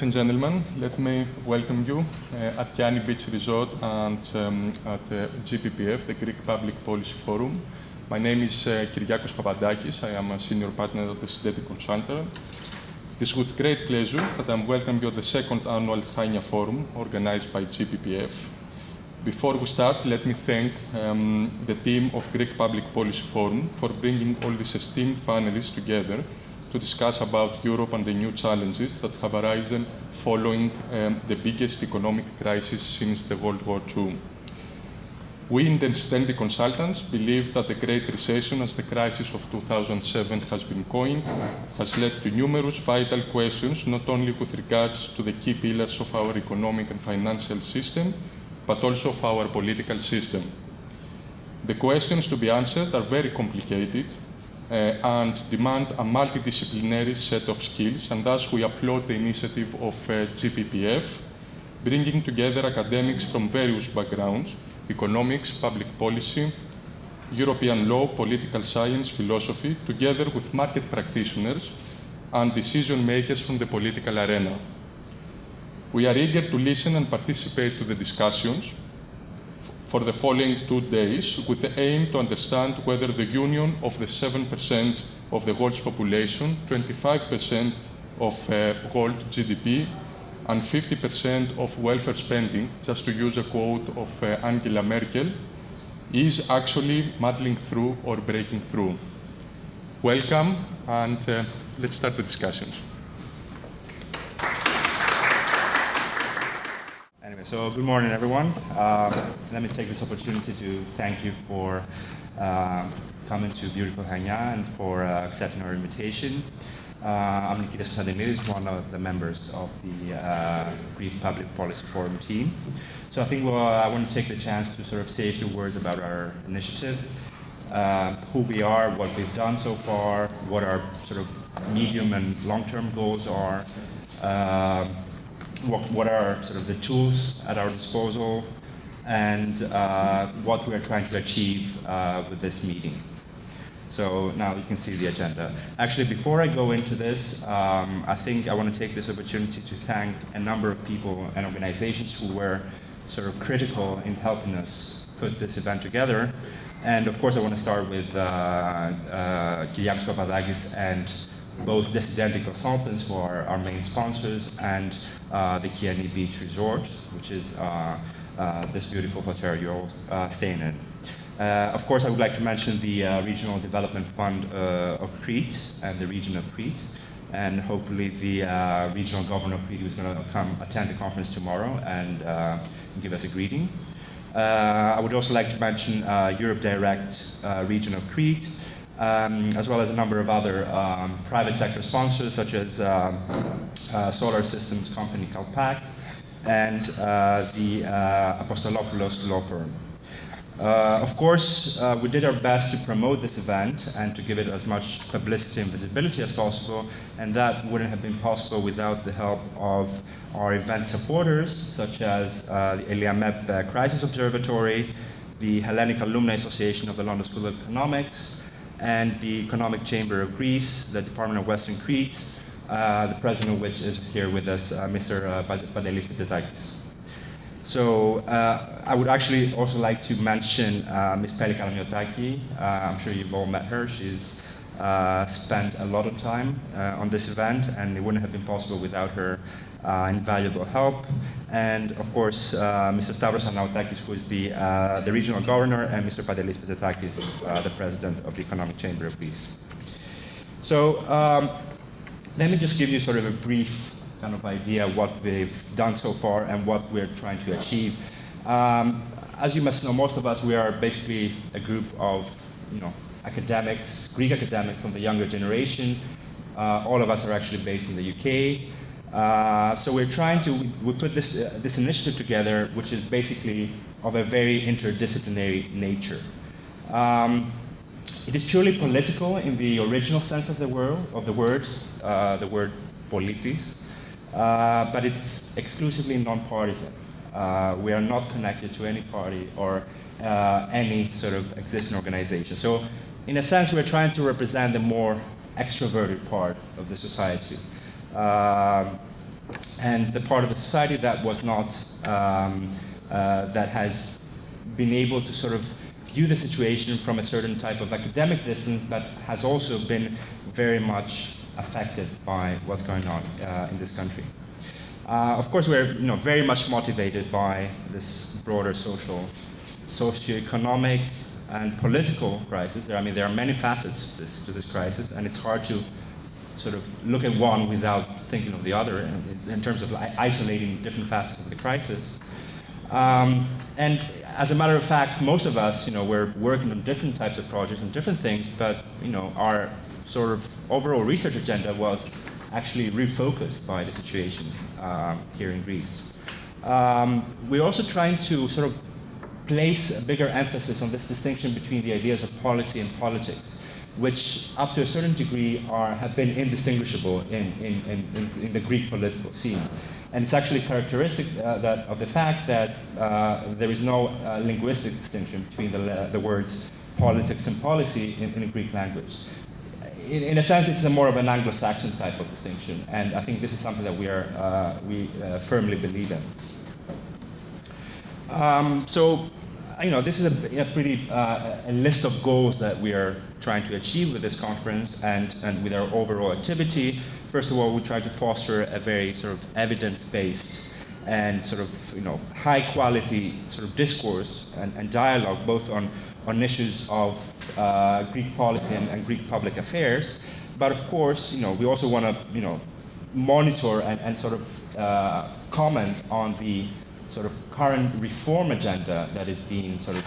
and gentlemen, let me welcome you at Chiani Beach Resort and at GPPF, the Greek Public Policy Forum. My name is Kiriakos Papadakis. I am a senior partner at the Decidendi consultant. It is with great pleasure that I am welcoming you at the second Annual Chania Forum organized by GPPF. Before we start, let me thank the team of Greek Public Policy Forum for bringing all these esteemed panelists together to discuss about Europe and the new challenges that have arisen following the biggest economic crisis since the World War II. We in the Decidendi consultants believe that the Great Recession, as the crisis of 2007 has been coined, has led to numerous vital questions, not only with regards to the key pillars of our economic and financial system, but also of our political system. The questions to be answered are very complicated, and demand a multidisciplinary set of skills, and thus we applaud the initiative of GPPF, bringing together academics from various backgrounds: economics, public policy, European law, political science, philosophy, together with market practitioners and decision makers from the political arena. We are eager to listen and participate to the discussions for the following 2 days, with the aim to understand whether the union of the 7% of the world's population, 25% of world GDP, and 50% of welfare spending, just to use a quote of Angela Merkel, is actually muddling through or breaking through. Welcome, and let's start the discussions. So good morning, everyone. Let me take this opportunity to thank you for coming to beautiful Chania and for accepting our invitation. I'm Nikitas, one of the members of the Greek Public Policy Forum team. So I think I want to take the chance to sort of say a few words about our initiative, who we are, what we've done so far, what our sort of medium and long-term goals are, what are sort of the tools at our disposal, and what we are trying to achieve with this meeting. So now you can see the agenda. Actually, before I go into this, I think I want to take this opportunity to thank a number of people and organizations who were sort of critical in helping us put this event together. And of course, I want to start with Kiriakos Papadakis and both Decidendi consultants, who are our main sponsors, and the Chiani Beach Resort, which is this beautiful hotel you're all staying in. Of course, I would like to mention the Regional Development Fund of Crete and the region of Crete, and hopefully the regional governor of Crete, who's going to come attend the conference tomorrow and give us a greeting. I would also like to mention Europe Direct region of Crete, as well as a number of other private sector sponsors, such as solar systems company Kalpak and the Apostolopoulos law firm. Of course, we did our best to promote this event and to give it as much publicity and visibility as possible, and that wouldn't have been possible without the help of our event supporters, such as the Eliamep Crisis Observatory, the Hellenic Alumni Association of the London School of Economics, and the Economic Chamber of Greece, the Department of Western Crete, the president of which is here with us, Mr. Vassilis. So I would actually also like to mention Ms. Peli Kalamiotakis. I'm sure you've all met her. She's spent a lot of time on this event, and it wouldn't have been possible without her invaluable help. And of course, Mr. Stavros Anaotakis, who is the regional governor, and Mr. Papadakis, the president of the Economic Chamber of Greece. So let me just give you sort of a brief kind of idea of what we've done so far and what we're trying to achieve. As you must know, most of us, we are basically a group of, academics, Greek academics from the younger generation. All of us are actually based in the UK. So we're trying to, we put this initiative together, which is basically of a very interdisciplinary nature. It is purely political in the original sense of the word politis. But it's exclusively non-partisan. We are not connected to any party or any sort of existing organization. So in a sense, we're trying to represent the more extroverted part of the society. and the part of the society that was not, that has been able to sort of view the situation from a certain type of academic distance, but has also been very much affected by what's going on in this country. Of course, we're very much motivated by this broader socio-economic and political crisis. There are many facets to this crisis, and it's hard to sort of look at one without thinking of the other in terms of isolating different facets of the crisis. And as a matter of fact, most of us, we're working on different types of projects and different things, but our sort of overall research agenda was actually refocused by the situation here in Greece. We're also trying to sort of place a bigger emphasis on this distinction between the ideas of policy and politics, which up to a certain degree have been indistinguishable in the Greek political scene. And it's actually characteristic of the fact that there is no linguistic distinction between the words politics and policy in the Greek language. In a sense, it's more of an Anglo-Saxon type of distinction, and I think this is something that we firmly believe in. This is a pretty a list of goals that we are trying to achieve with this conference and with our overall activity. First of all, we try to foster a very sort of evidence-based and sort of high-quality sort of discourse and dialogue, both on issues of Greek policy and Greek public affairs. But of course, we also want to monitor and sort of comment on the sort of current reform agenda that is being sort of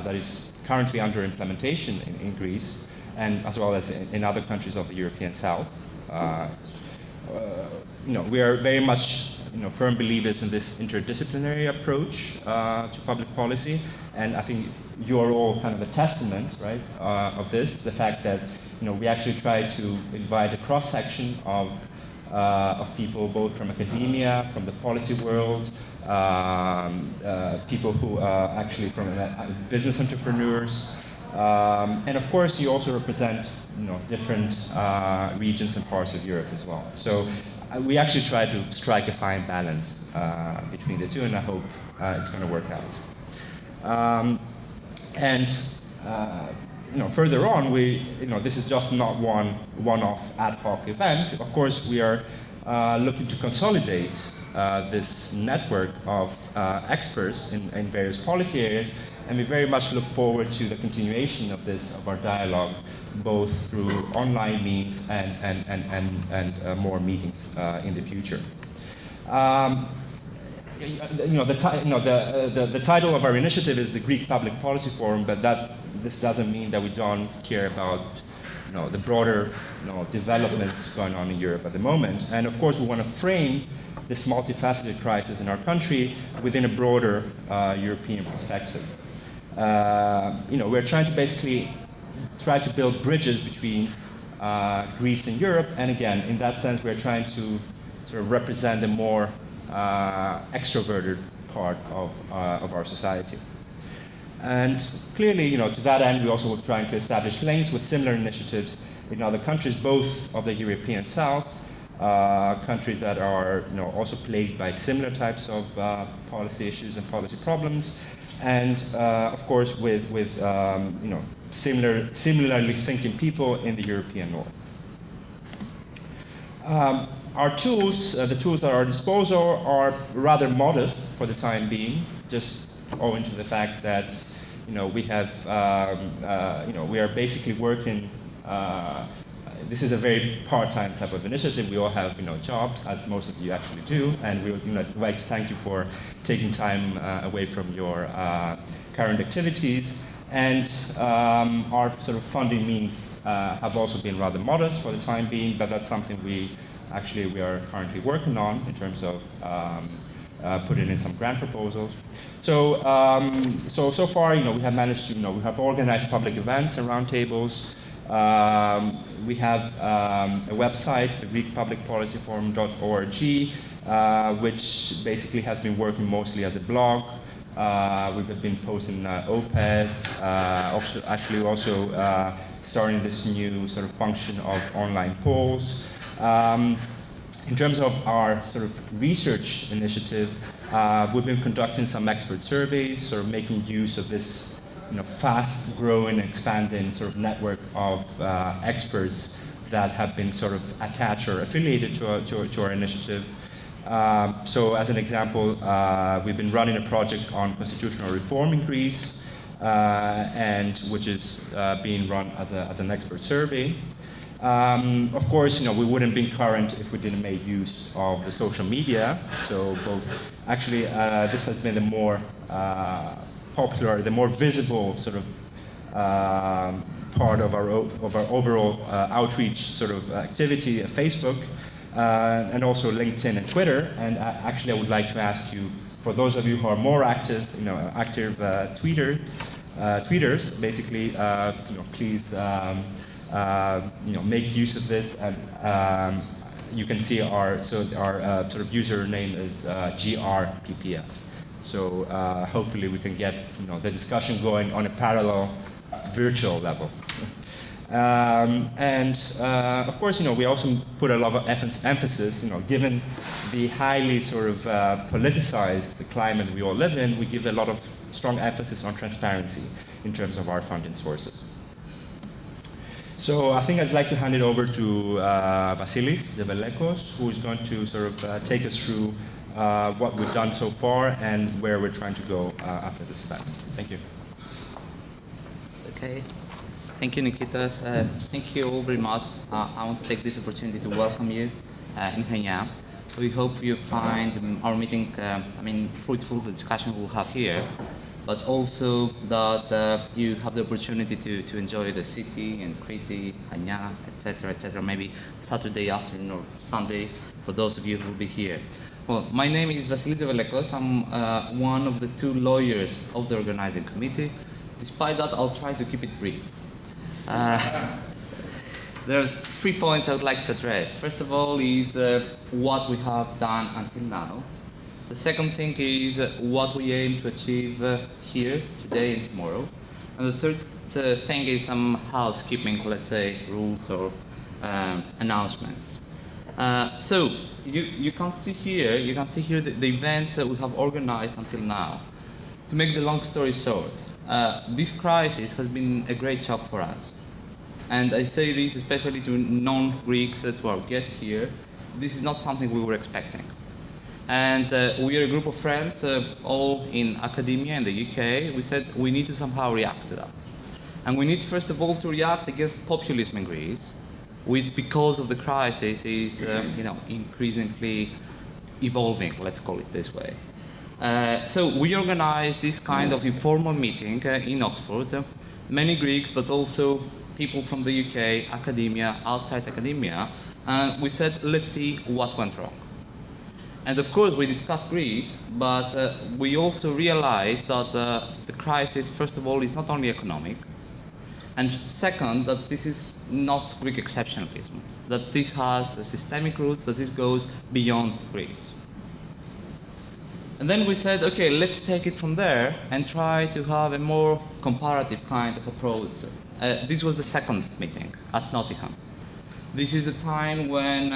that is currently under implementation in Greece, and as well as in other countries of the European South. We are very much firm believers in this interdisciplinary approach to public policy, and I think you are all kind of a testament, right, of this. The fact that we actually try to invite a cross section of people, both from academia, from the policy world, people who are actually from business entrepreneurs, and of course you also represent different regions and parts of Europe as well. So we actually try to strike a fine balance between the two, and I hope it's going to work out. Further on, this is just not one-off ad hoc event. Of course, we are looking to consolidate this network of experts in various policy areas, and we very much look forward to the continuation of our dialogue, both through online means and more meetings in the future. The title of our initiative is the Greek Public Policy Forum, but this doesn't mean that we don't care about the broader developments going on in Europe at the moment. And of course, we want to frame this multifaceted crisis in our country within a broader European perspective. We're trying to basically build bridges between Greece and Europe, and again, in that sense, we're trying to sort of represent a more extroverted part of our society. And clearly, to that end, we also were trying to establish links with similar initiatives in other countries, both of the European South, countries that are also plagued by similar types of policy issues and policy problems, and of course with similarly thinking people in the European North. Our tools, the tools at our disposal, are rather modest for the time being, just owing to the fact that we have we are basically working. This is a very part-time type of initiative. We all have jobs, as most of you actually do, and we would like to thank you for taking time away from your current activities. And our sort of funding means have also been rather modest for the time being, but that's something we are currently working on in terms of putting in some grant proposals. So so far, we have managed to, we have organized public events and roundtables. We have a website, the GreekPublicPolicyForum.org, which basically has been working mostly as a blog. We've been posting op-eds, also starting this new sort of function of online polls. In terms of our sort of research initiative, we've been conducting some expert surveys, sort of making use of this fast-growing, expanding sort of network of experts that have been sort of attached or affiliated to our initiative. So as an example, we've been running a project on constitutional reform in Greece, and which is being run as an expert survey. Of course, we wouldn't be current if we didn't make use of the social media. So both, actually, this has been the more popular, the more visible sort of part of our overall outreach sort of activity at Facebook, and also LinkedIn and Twitter. And actually, I would like to ask you, for those of you who are more active, tweeters, basically, please, make use of this. And you can see our sort of username is GPPF. So hopefully we can get the discussion going on a parallel virtual level. And of course, we also put a lot of emphasis, given the highly sort of politicized climate we all live in, we give a lot of strong emphasis on transparency in terms of our funding sources. So I think I'd like to hand it over to Vassilis Tzevelekos, who is going to sort of take us through what we've done so far and where we're trying to go after this event. Thank you. Okay. Thank you, Nikitas. Thank you all very much. I want to take this opportunity to welcome you in Chania. We hope you find our meeting, fruitful, the discussion we'll have here, but also that you have the opportunity to enjoy the city and Crete, Chania, etc., maybe Saturday afternoon or Sunday for those of you who will be here. Well, my name is Vassilis Tzevelekos. I'm one of the two lawyers of the organizing committee. Despite that, I'll try to keep it brief. There are 3 points I would like to address. First of all is what we have done until now. The second thing is what we aim to achieve here, today and tomorrow. And the third thing is some housekeeping, let's say, rules or announcements. So you can see here the events that we have organized until now. To make the long story short, this crisis has been a great shock for us. And I say this especially to non-Greeks, to our guests here. This is not something we were expecting. And we are a group of friends, all in academia in the UK. We said we need to somehow react to that. And we need, first of all, to react against populism in Greece, which, because of the crisis, is increasingly evolving, let's call it this way. So we organized this kind of informal meeting in Oxford. Many Greeks, but also people from the UK, academia, outside academia. And we said, let's see what went wrong. And of course, we discussed Greece, but we also realized that the crisis, first of all, is not only economic, and second, that this is not Greek exceptionalism, that this has systemic roots, that this goes beyond Greece. And then we said, okay, let's take it from there and try to have a more comparative kind of approach. This was the second meeting at Nottingham. This is the time when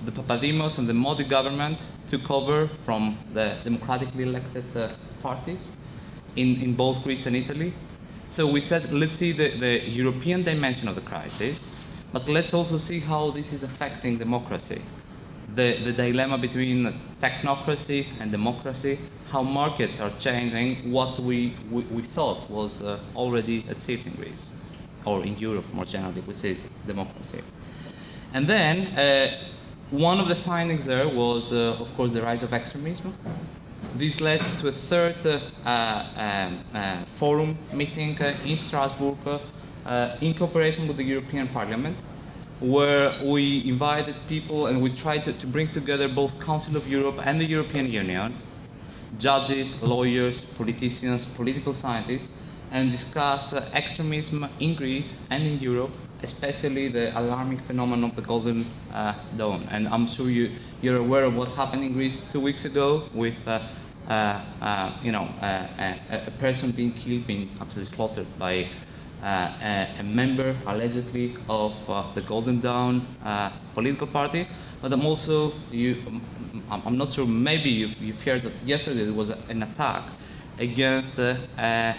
the Papadakis and the Modi government took over from the democratically elected parties in both Greece and Italy. So we said, let's see the European dimension of the crisis, but let's also see how this is affecting democracy. The dilemma between technocracy and democracy, how markets are changing what we thought was already achieved in Greece, or in Europe more generally, which is democracy. And then one of the findings there was, of course, the rise of extremism. This led to a third forum meeting in Strasbourg in cooperation with the European Parliament, where we invited people and we tried to bring together both Council of Europe and the European Union, judges, lawyers, politicians, political scientists, and discuss extremism in Greece and in Europe, especially the alarming phenomenon of the Golden Dawn. And I'm sure you're aware of what happened in Greece 2 weeks ago with a person being killed, being actually slaughtered by a member, allegedly, of the Golden Dawn political party. but I'm also, I'm not sure, maybe you've heard that yesterday there was an attack against a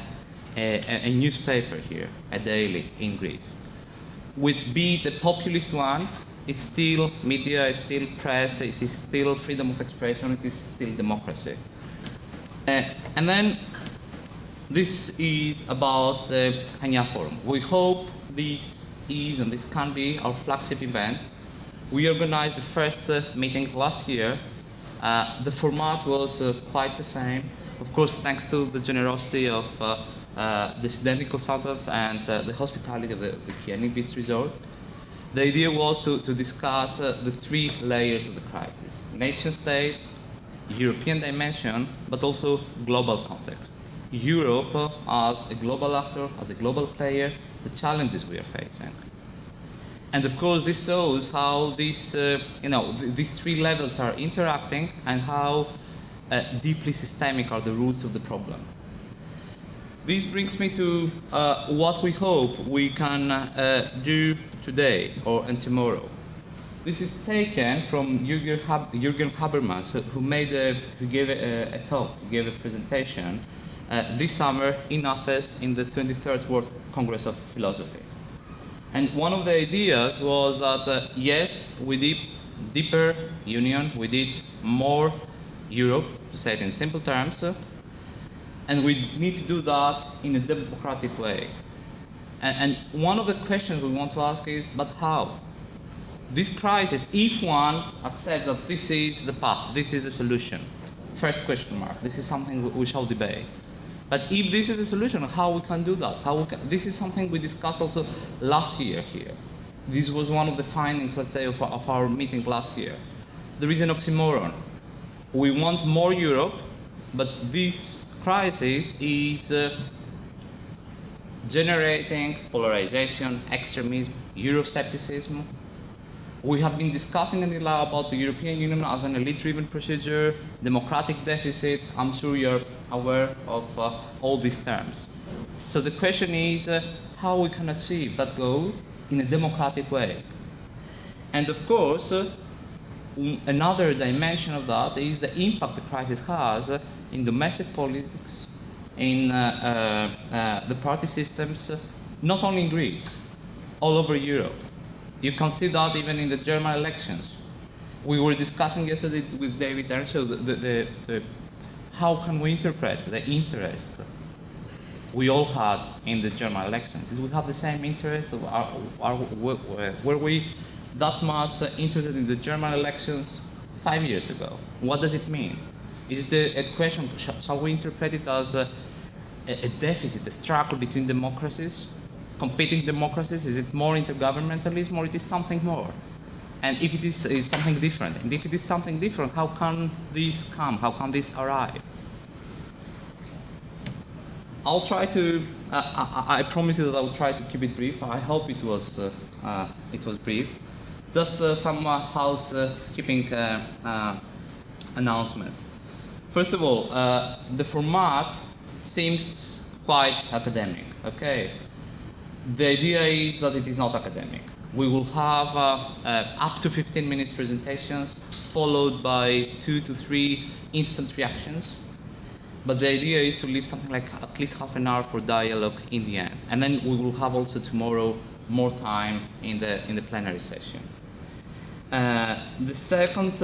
newspaper here, a daily in Greece. Which, be it a populist one, it's still media, it's still press, it is still freedom of expression, it is still democracy. And then this is about the Chania Forum. We hope this is and this can be our flagship event. We organized the first meeting last year. The format was quite the same. Of course, thanks to the generosity of the Decidendi consultants and the hospitality of the Chiani Beach Resort. The idea was to discuss the three layers of the crisis: nation state, European dimension, but also global context. Europe as a global actor, as a global player, the challenges we are facing. And of course, this shows how these three levels are interacting and how deeply systemic are the roots of the problem. This brings me to what we hope we can do today and tomorrow. This is taken from Jürgen Habermas, who gave a talk, who gave a presentation this summer in Athens in the 23rd World Congress of Philosophy. And one of the ideas was that yes, we did deeper union, we did more Europe, to say it in simple terms, and we need to do that in a democratic way. And one of the questions we want to ask is, but how? This crisis, if one accepts that this is the path, this is the solution, first question mark, this is something we shall debate. But if this is the solution, how we can do that? This is something we discussed also last year here. This was one of the findings, let's say, of our meeting last year. There is an oxymoron. We want more Europe, but this crisis is generating polarization, extremism, Euroscepticism. We have been discussing until now about the European Union as an elite-driven procedure, democratic deficit. I'm sure you're aware of all these terms. So the question is how we can achieve that goal in a democratic way. And of course, another dimension of that is the impact the crisis has in domestic politics, in the party systems, not only in Greece, all over Europe. You can see that even in the German elections. We were discussing yesterday with David Earnshaw how can we interpret the interest we all had in the German elections. Did we have the same interest? Were we that much interested in the German elections 5 years ago? What does it mean? Is it a question, shall we interpret it as a deficit, a struggle between democracies? Competing democracies? Is it more intergovernmentalism, or it is something more? And if it is something different, and if it is something different, how can this come? How can this arrive? I'll try to. I promise you that I will try to keep it brief. I hope it was brief. Just some housekeeping announcements. First of all, the format seems quite academic. Okay. The idea is that it is not academic. We will have up to 15 minutes presentations, followed by 2 to 3 instant reactions. But the idea is to leave something like at least half an hour for dialogue in the end. And then we will have also tomorrow more time in the plenary session. The second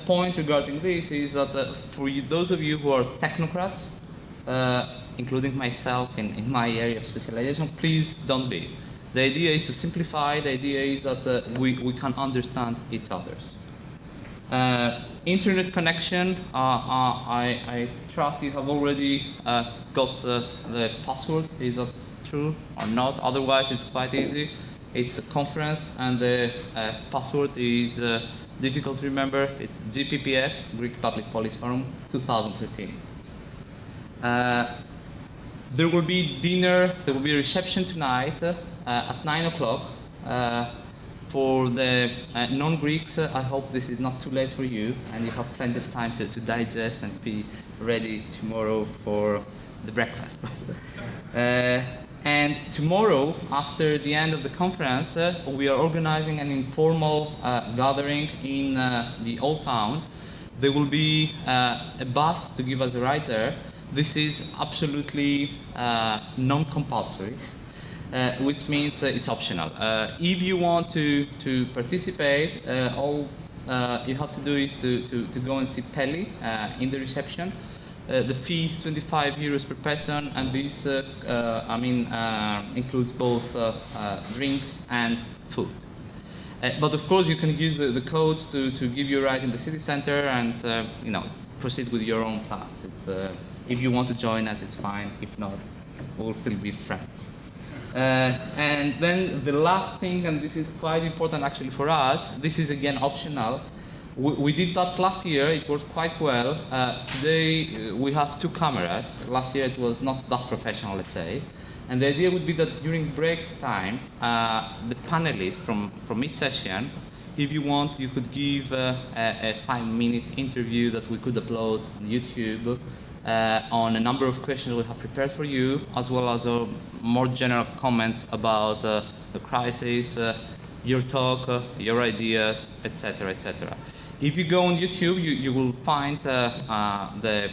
point regarding this is that for those of you who are technocrats, including myself in my area of specialization, please don't be. The idea is to simplify. The idea is that we can understand each other's. Internet connection, I trust you have already got the password. Is that true or not? Otherwise, it's quite easy. It's a conference, and the password is difficult to remember. It's GPPF, Greek Public Policy Forum, 2013. There will be dinner, there will be a reception tonight at 9 o'clock. For the non-Greeks, I hope this is not too late for you, and you have plenty of time to digest and be ready tomorrow for the breakfast. And tomorrow, after the end of the conference, we are organizing an informal gathering in the Old Town. There will be a bus to give us a ride there. This is absolutely non-compulsory, which means it's optional. If you want to participate, all you have to do is to go and see Peli in the reception. The fee is 25 euros per person, and this includes both drinks and food. But of course, you can use the codes to give you a ride in the city center and proceed with your own plans. It's, if you want to join us, it's fine. If not, we'll still be friends. And then the last thing, and this is quite important actually for us, this is again optional. We did that last year, it worked quite well. Today we have 2 cameras. Last year it was not that professional, let's say. And the idea would be that during break time, the panelists from each session, if you want, you could give a 5-minute interview that we could upload on YouTube on a number of questions we have prepared for you, as well as more general comments about the crisis, your talk, your ideas, etc., etc. If you go on YouTube, you will find the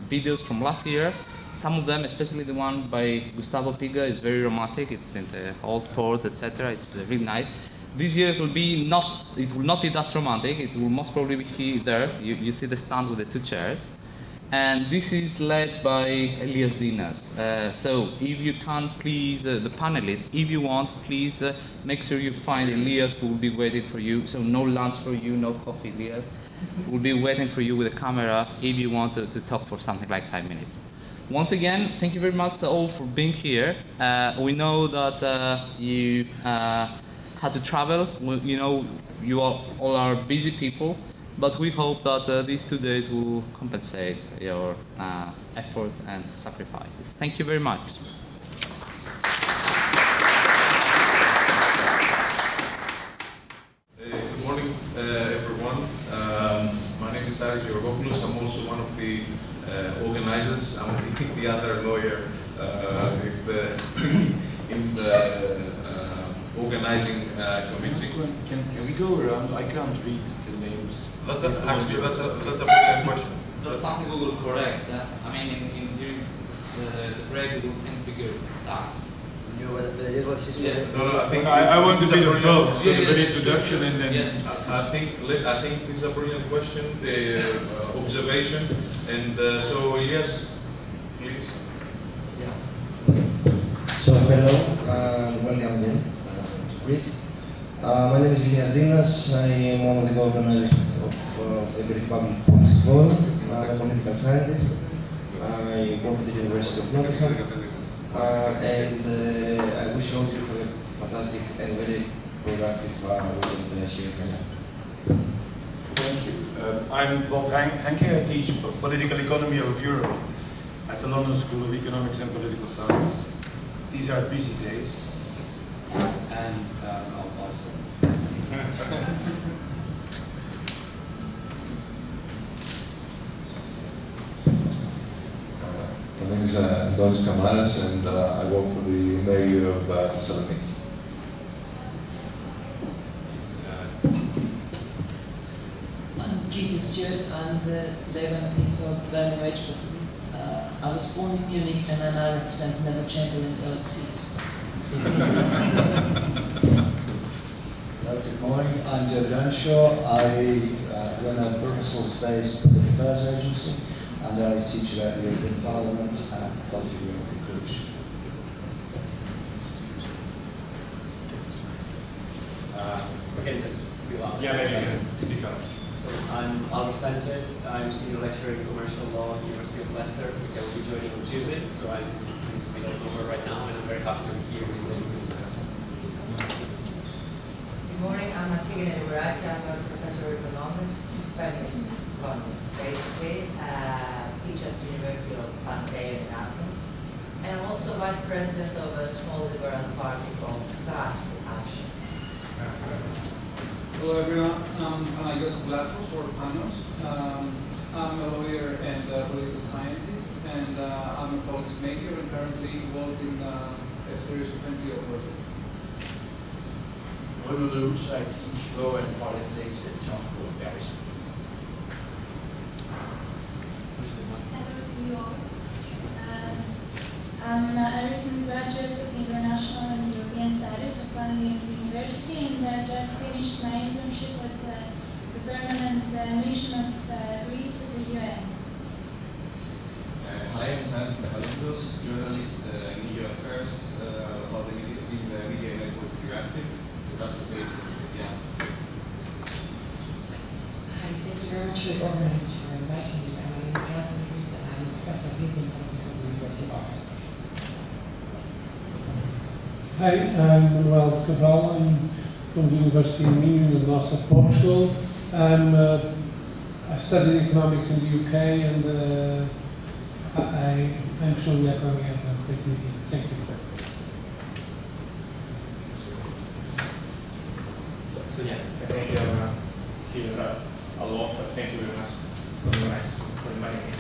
videos from last year. Some of them, especially the one by Gustavo Piga, is very romantic. It's in the old port, etc. It's really nice. This year it will not be that romantic. It will most probably be there. You see the stand with the 2 chairs. And this is led by Elias Dinas. So if you can, please, the panelists, if you want, please make sure you find Elias, who will be waiting for you. So no lunch for you, no coffee, Elias. We'll be waiting for you with a camera if you want to talk for something like 5 minutes. Once again, thank you very much all for being here. We know that you had to travel. You all are busy people. But we hope that these 2 days will compensate your effort and sacrifices. Thank you very much. Good morning, everyone. My name is Ari Georgopoulos. I'm also one of the organizers. I'm the other lawyer in the organizing committee. Can we go around? I can't read the names. That's a brilliant question. That's something we will correct. During the break, we will configure tasks. No, I think I want to be of both. Yeah, The introduction and then. Yeah. I think this is a brilliant question, observation, and so yes, please. Yeah. So hello, welcome again to Greece. My name is Elias Dinas. I am one of the organizers of the Greek Public Policy Forum. I'm a political scientist. I work at the University of Nottingham. And I wish all of you have a fantastic and very productive weekend here in Kenya. Thank you. I'm Bob Henke. I teach political economy of Europe at the London School of Economics and Political Science. These are busy days, and I'll pass them. My name is Antonis Kamaras, and I work for the mayor of Thessaloniki. I'm Keith Stewart. I'm the Labour MP for Birmingham Edgbaston. I was born in Munich, and then I represent Neville Chamberlain's old seat. Good morning, I'm David Anshaw. I run a Brussels-based public affairs agency, and I teach about the European Parliament and the College of European Coach. Yeah, maybe you can speak up. So I'm Albert Sanchez. I'm senior lecturer in commercial law at the University of Leicester, which I will be joining on Tuesday. So I'm going to be taking over right now, and I'm very happy to be here with things to discuss. Good morning, I'm Antigone Ibaraki. I'm a professor of economics, feminist economics, basically. Teach at the University of Pantheon in Athens. And I'm also vice president of a small liberal party called Trust Action. Hello everyone, I'm Panagiotis Vlachos, or Panos. I'm a lawyer and a political scientist, and I'm a policymaker and currently involved in a series of NGO projects. I teach law and politics at South Paris. Hello to you all. I'm a recent graduate of International and European Studies of London University, and I just finished my internship with the permanent mission of Greece at the UN. Hi, I'm Sanis Nefalopoulos, journalist in EU Affairs about the media network Reactive, the Russell based in Hi, thank you very much to the organizers for inviting me. My name is Konstantinidis, and I'm a professor of European politics at the University of Oxford. Hi, I'm Manuel Cabral. I'm from the University of Minho in the north of Portugal. I studied economics in the UK, and I'm sure we are going to have a great meeting. Thank you. So yeah, I think you're here a lot, but thank you very much for inviting me.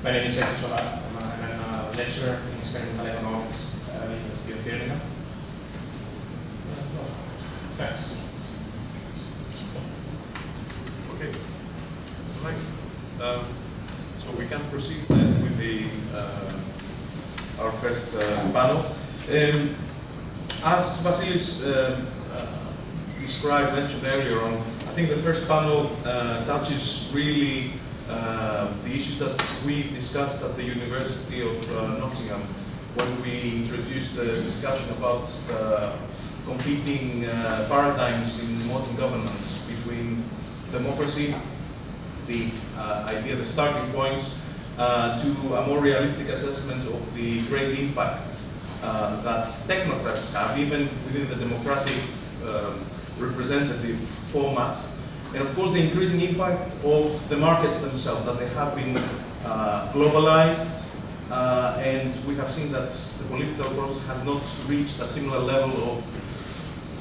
My name is Evan Solar. I'm a lecturer in experimental economics at the University of Birmingham. Thanks. Okay, right. So we can proceed then with our first panel. As Vassilis mentioned earlier on, I think the first panel touches really the issues that we discussed at the University of Nottingham when we introduced the discussion about competing paradigms in modern governance between democracy, the idea, the starting points, to a more realistic assessment of the great impacts that technocrats have, even within the democratic representative format, and of course the increasing impact of the markets themselves, that they have been globalized, and we have seen that the political process has not reached a similar level of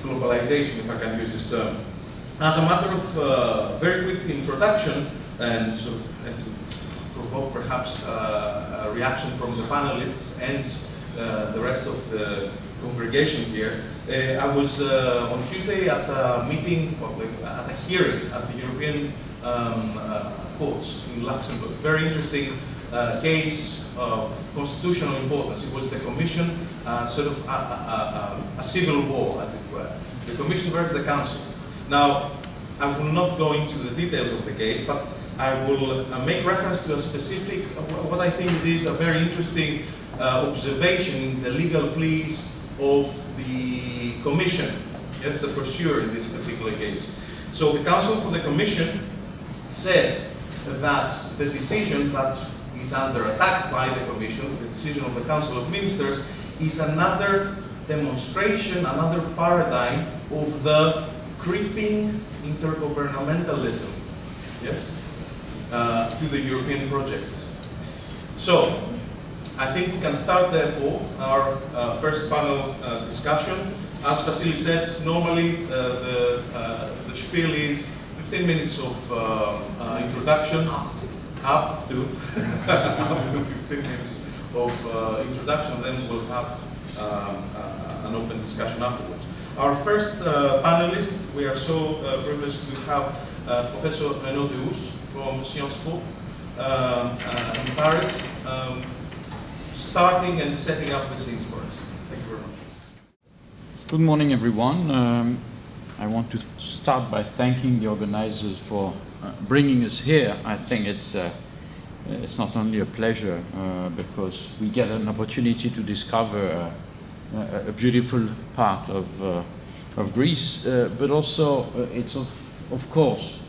globalization, if I can use this term. As a matter of very quick introduction, and to provoke perhaps a reaction from the panelists and the rest of the congregation here, I was on Tuesday at a meeting, at a hearing at the European courts in Luxembourg. Very interesting case of constitutional importance. It was the Commission, sort of a civil war, as it were. The Commission versus the Council. Now, I will not go into the details of the case, but I will make reference to a specific, what I think is a very interesting observation in the legal pleas of the Commission, yes, the pursuer in this particular case. So the Counsel for the Commission said that the decision that is under attack by the Commission, the decision of the Council of Ministers, is another demonstration, another paradigm of the creeping intergovernmentalism, yes, to the European project. So, I think we can start therefore our first panel discussion. As Vassilis said, normally the spiel is 15 minutes of introduction, up to 15 minutes of introduction, then we'll have an open discussion afterwards. Our first panelists, we are so privileged to have Professor Renaud Deus from Sciences Po in Paris, starting and setting up the scenes for us. Thank you very much. Good morning, everyone. I want to start by thanking the organizers for bringing us here. I think it's not only a pleasure because we get an opportunity to discover a beautiful part of Greece, but also it's of course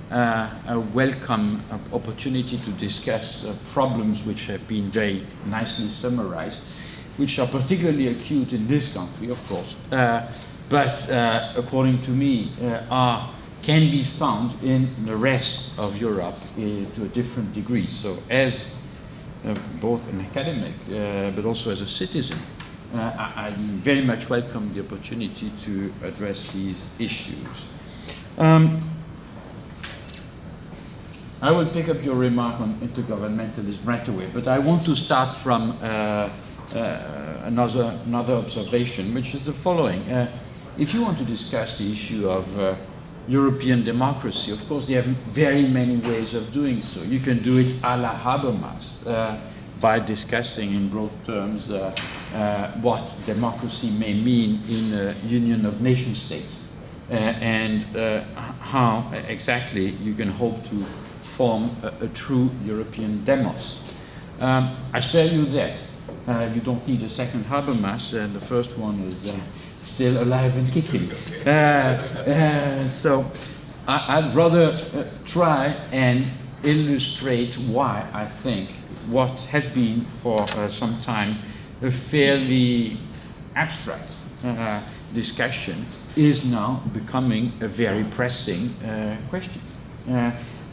a welcome opportunity to discuss problems which have been very nicely summarized, which are particularly acute in this country, of course, but according to me can be found in the rest of Europe to a different degree. So as both an academic but also as a citizen, I very much welcome the opportunity to address these issues. I will pick up your remark on intergovernmentalism right away, but I want to start from another observation, which is the following. If you want to discuss the issue of European democracy, of course, there are very many ways of doing so. You can do it a la Habermas, by discussing in broad terms what democracy may mean in a union of nation states, and how exactly you can hope to form a true European demos. I spare you that. You don't need a second Habermas, the first one is still alive and kicking. So I'd rather try and illustrate why I think what has been for some time a fairly abstract discussion is now becoming a very pressing question.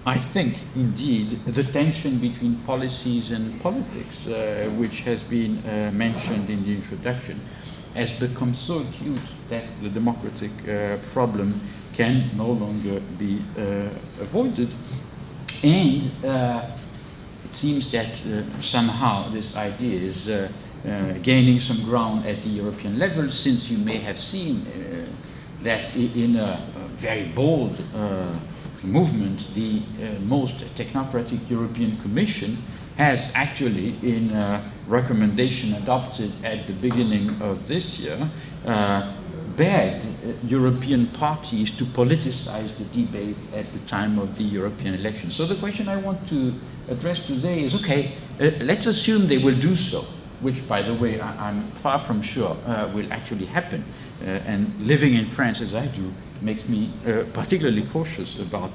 I think, indeed, the tension between policies and politics, which has been mentioned in the introduction, has become so acute that the democratic problem can no longer be avoided. And it seems that somehow this idea is gaining some ground at the European level, since you may have seen that in a very bold movement, the most technocratic European Commission has actually, in a recommendation adopted at the beginning of this year, begged European parties to politicize the debate at the time of the European elections. So the question I want to address today is, okay, let's assume they will do so, which, by the way, I'm far from sure will actually happen. And living in France as I do makes me particularly cautious about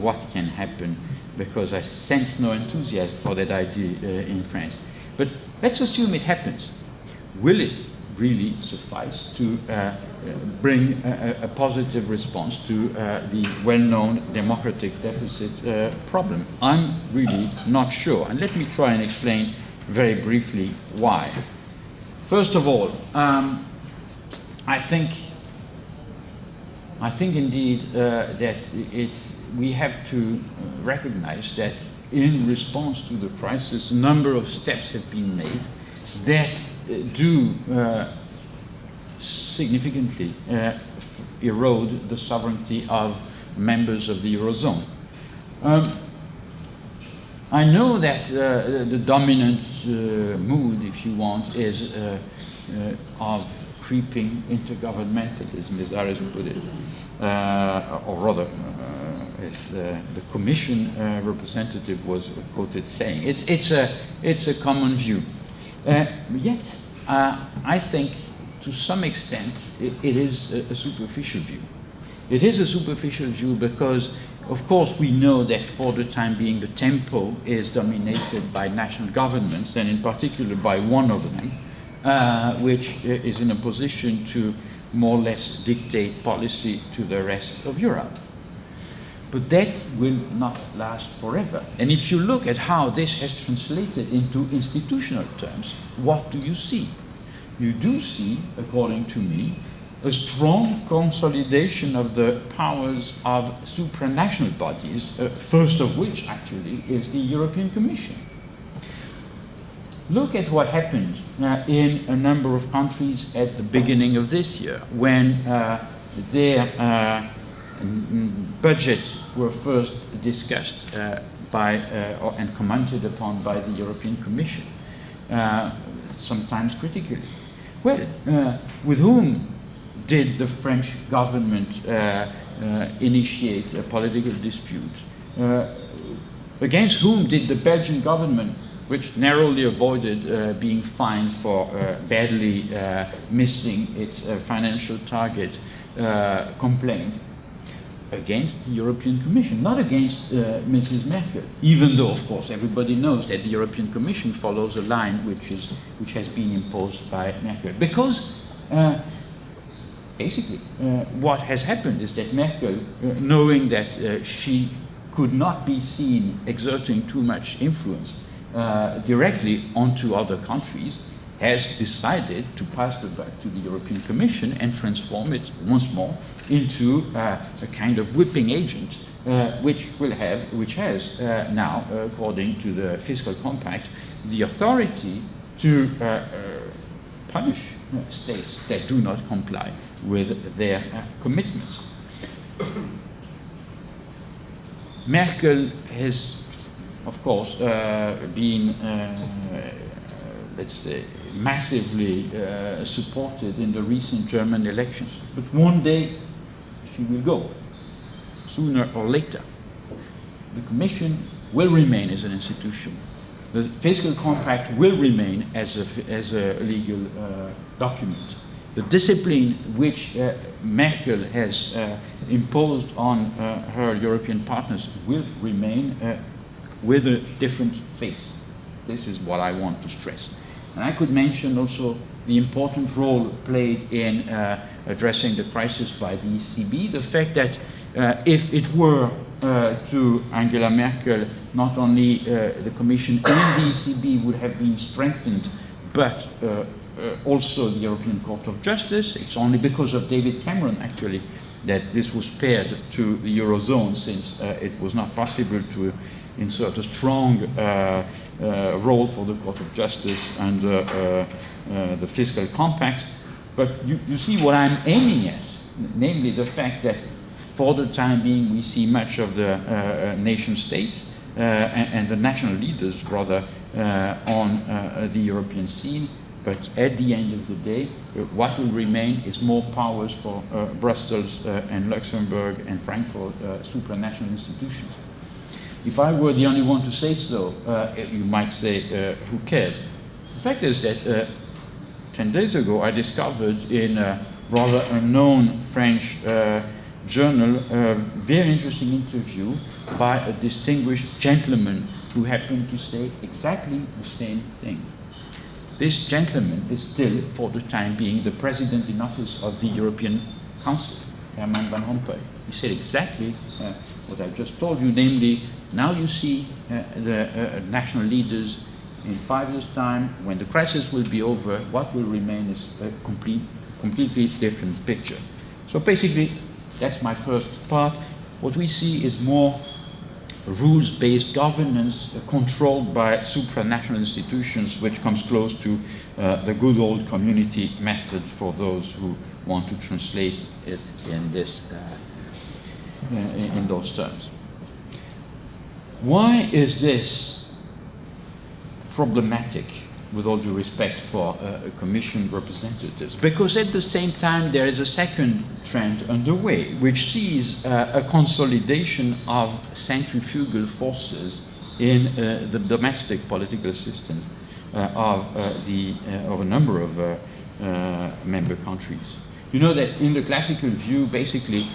what can happen, because I sense no enthusiasm for that idea in France. But let's assume it happens. Will it really suffice to bring a positive response to the well-known democratic deficit problem? I'm really not sure. And let me try and explain very briefly why. First of all, I think indeed that we have to recognize that in response to the crisis, a number of steps have been made that do significantly erode the sovereignty of members of the Eurozone. I know that the dominant mood, if you want, is of creeping intergovernmentalism, as Aris put it, or rather, as the Commission representative was quoted saying. It's a common view. Yet, I think to some extent it is a superficial view. It is a superficial view because, of course, we know that for the time being the tempo is dominated by national governments, and in particular by one of them, which is in a position to more or less dictate policy to the rest of Europe. But that will not last forever. And if you look at how this has translated into institutional terms, what do you see? You do see, according to me, a strong consolidation of the powers of supranational bodies, first of which actually is the European Commission. Look at what happened in a number of countries at the beginning of this year, when their budgets were first discussed and commented upon by the European Commission, sometimes critically. Well, with whom did the French government initiate a political dispute? Against whom did the Belgian government, which narrowly avoided being fined for badly missing its financial target, complain? Against the European Commission, not against Mrs. Merkel, even though, of course, everybody knows that the European Commission follows a line which has been imposed by Merkel. Because basically, what has happened is that Merkel, knowing that she could not be seen exerting too much influence directly onto other countries, has decided to pass the buck to the European Commission and transform it once more into a kind of whipping agent which has now, according to the fiscal compact, the authority to punish states that do not comply with their commitments. Merkel has, of course, been, let's say, massively supported in the recent German elections. But one day she will go, sooner or later. The Commission will remain as an institution. The fiscal compact will remain as a legal document. The discipline which Merkel has imposed on her European partners will remain with a different face. This is what I want to stress. And I could mention also the important role played in addressing the crisis by the ECB, the fact that if it were to Angela Merkel, not only the Commission and the ECB would have been strengthened, but also the European Court of Justice. It's only because of David Cameron, actually, that this was spared to the Eurozone, since it was not possible to insert a strong role for the Court of Justice and the fiscal compact. But you see what I'm aiming at, namely the fact that for the time being we see much of the nation states and the national leaders, rather, on the European scene. But at the end of the day, what will remain is more powers for Brussels and Luxembourg and Frankfurt, supranational institutions. If I were the only one to say so, you might say, who cares? The fact is that 10 days ago I discovered in a rather unknown French journal a very interesting interview by a distinguished gentleman who happened to say exactly the same thing. This gentleman is still, for the time being, the president in office of the European Council, Herman Van Rompuy. He said exactly what I just told you, namely, now you see the national leaders in 5 years' time, when the crisis will be over, what will remain is a completely different picture. So basically, that's my first part. What we see is more rules-based governance controlled by supranational institutions, which comes close to the good old community method, for those who want to translate it in this in those terms. Why is this problematic, with all due respect for Commission representatives? Because at the same time there is a second trend underway, which sees a consolidation of centrifugal forces in the domestic political system of a number of member countries. You know that in the classical view, basically,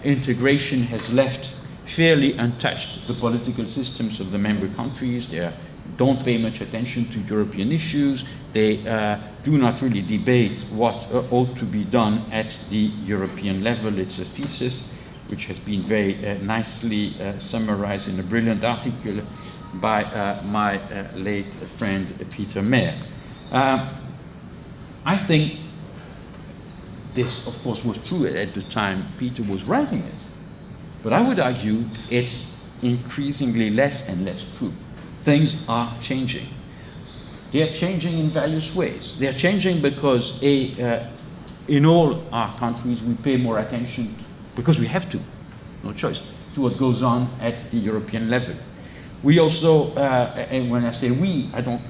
integration has left fairly untouched the political systems of the member countries. They don't pay much attention to European issues. They do not really debate what ought to be done at the European level. It's a thesis which has been very nicely summarized in a brilliant article by my late friend Peter Mayer. I think this, of course, was true at the time Peter was writing it. But I would argue it's increasingly less and less true. Things are changing. They are changing in various ways. They are changing because in all our countries we pay more attention, because we have to, no choice, to what goes on at the European level. We also, and when I say we, I don't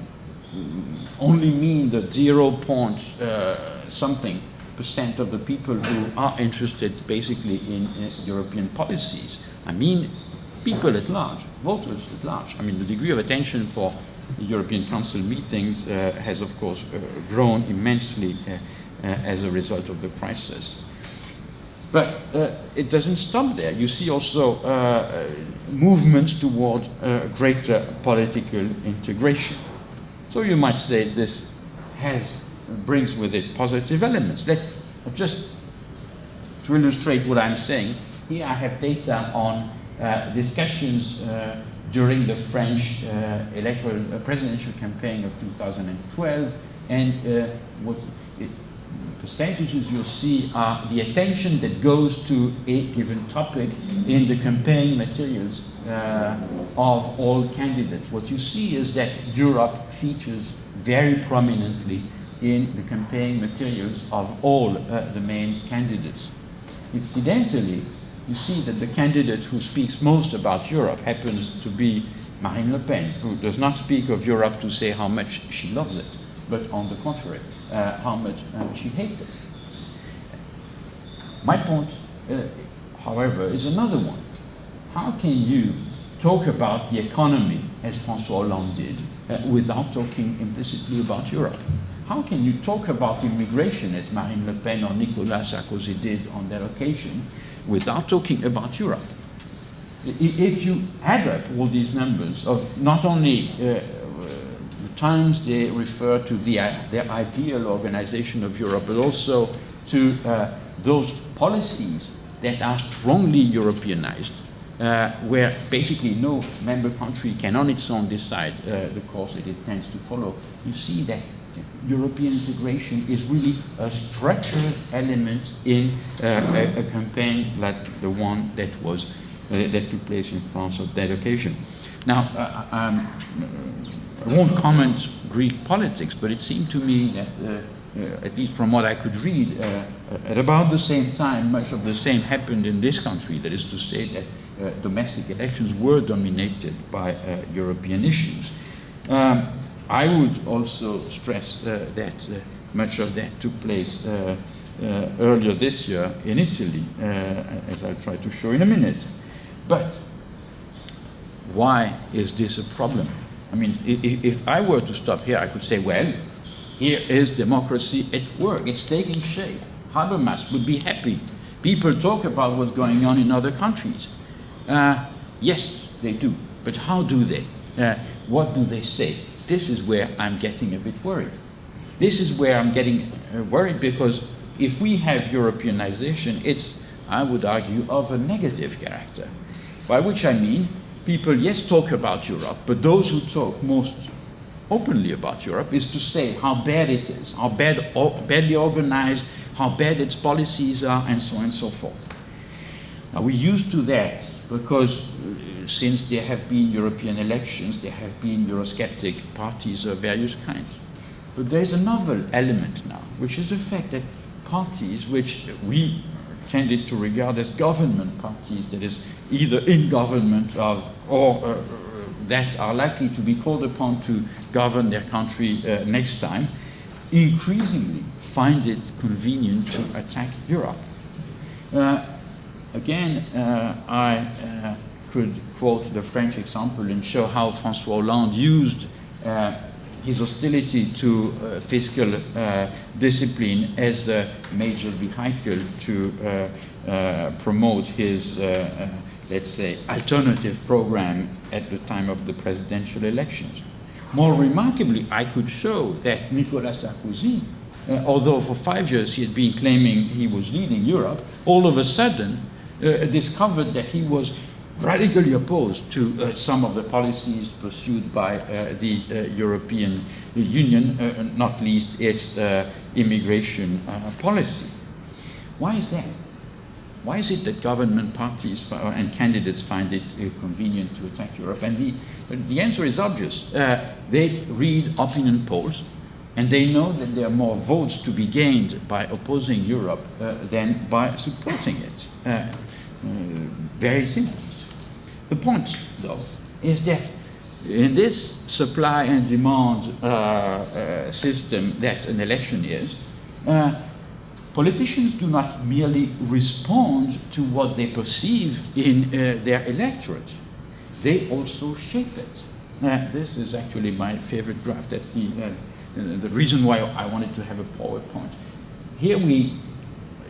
only mean the 0.something% of the people who are interested basically in European policies. I mean people at large, voters at large. I mean, the degree of attention for the European Council meetings has, of course, grown immensely as a result of the crisis. But it doesn't stop there. You see also movements toward greater political integration. So you might say this brings with it positive elements. Just to illustrate what I'm saying, here I have data on discussions during the French presidential campaign of 2012, and percentages you see are the attention that goes to a given topic in the campaign materials of all candidates. What you see is that Europe features very prominently in the campaign materials of all the main candidates. Incidentally, you see that the candidate who speaks most about Europe happens to be Marine Le Pen, who does not speak of Europe to say how much she loves it, but on the contrary, how much she hates it. My point, however, is another one. How can you talk about the economy, as François Hollande did, without talking implicitly about Europe? How can you talk about immigration, as Marine Le Pen or Nicolas Sarkozy did on that occasion, without talking about Europe? If you add up all these numbers of not only the times they refer to their ideal organization of Europe, but also to those policies that are strongly Europeanized, where basically no member country can on its own decide the course that it tends to follow, you see that European integration is really a structural element in a campaign like the one that was that took place in France on that occasion. Now, I won't comment Greek politics, but it seemed to me that, at least from what I could read, at about the same time, much of the same happened in this country. That is to say that domestic elections were dominated by European issues. I would also stress that much of that took place earlier this year in Italy, as I'll try to show in a minute. But why is this a problem? I mean, if I were to stop here, I could say, well, here is democracy at work. It's taking shape. Habermas would be happy. People talk about what's going on in other countries. Yes, they do. But how do they? What do they say? This is where I'm getting a bit worried. This is where I'm getting worried, because if we have Europeanization, it's, I would argue, of a negative character. By which I mean, people, yes, talk about Europe, but those who talk most openly about Europe is to say how bad it is, how badly organized, how bad its policies are, and so on and so forth. Now, we're used to that because since there have been European elections, there have been Eurosceptic parties of various kinds. But there's a novel element now, which is the fact that parties which we tended to regard as government parties, that is, either in government or that are likely to be called upon to govern their country next time, increasingly find it convenient to attack Europe. Again, I could quote the French example and show how François Hollande used his hostility to fiscal discipline as a major vehicle to promote his, let's say, alternative program at the time of the presidential elections. More remarkably, I could show that Nicolas Sarkozy, although for 5 years he had been claiming he was leading Europe, all of a sudden discovered that he was radically opposed to some of the policies pursued by the European Union, not least its immigration policy. Why is that? Why is it that government parties and candidates find it convenient to attack Europe? And the answer is obvious. They read opinion polls, and they know that there are more votes to be gained by opposing Europe than by supporting it. Very simple. The point, though, is that in this supply and demand system that an election is, politicians do not merely respond to what they perceive in their electorate. They also shape it. This is actually my favorite graph. That's the reason why I wanted to have a PowerPoint. Here we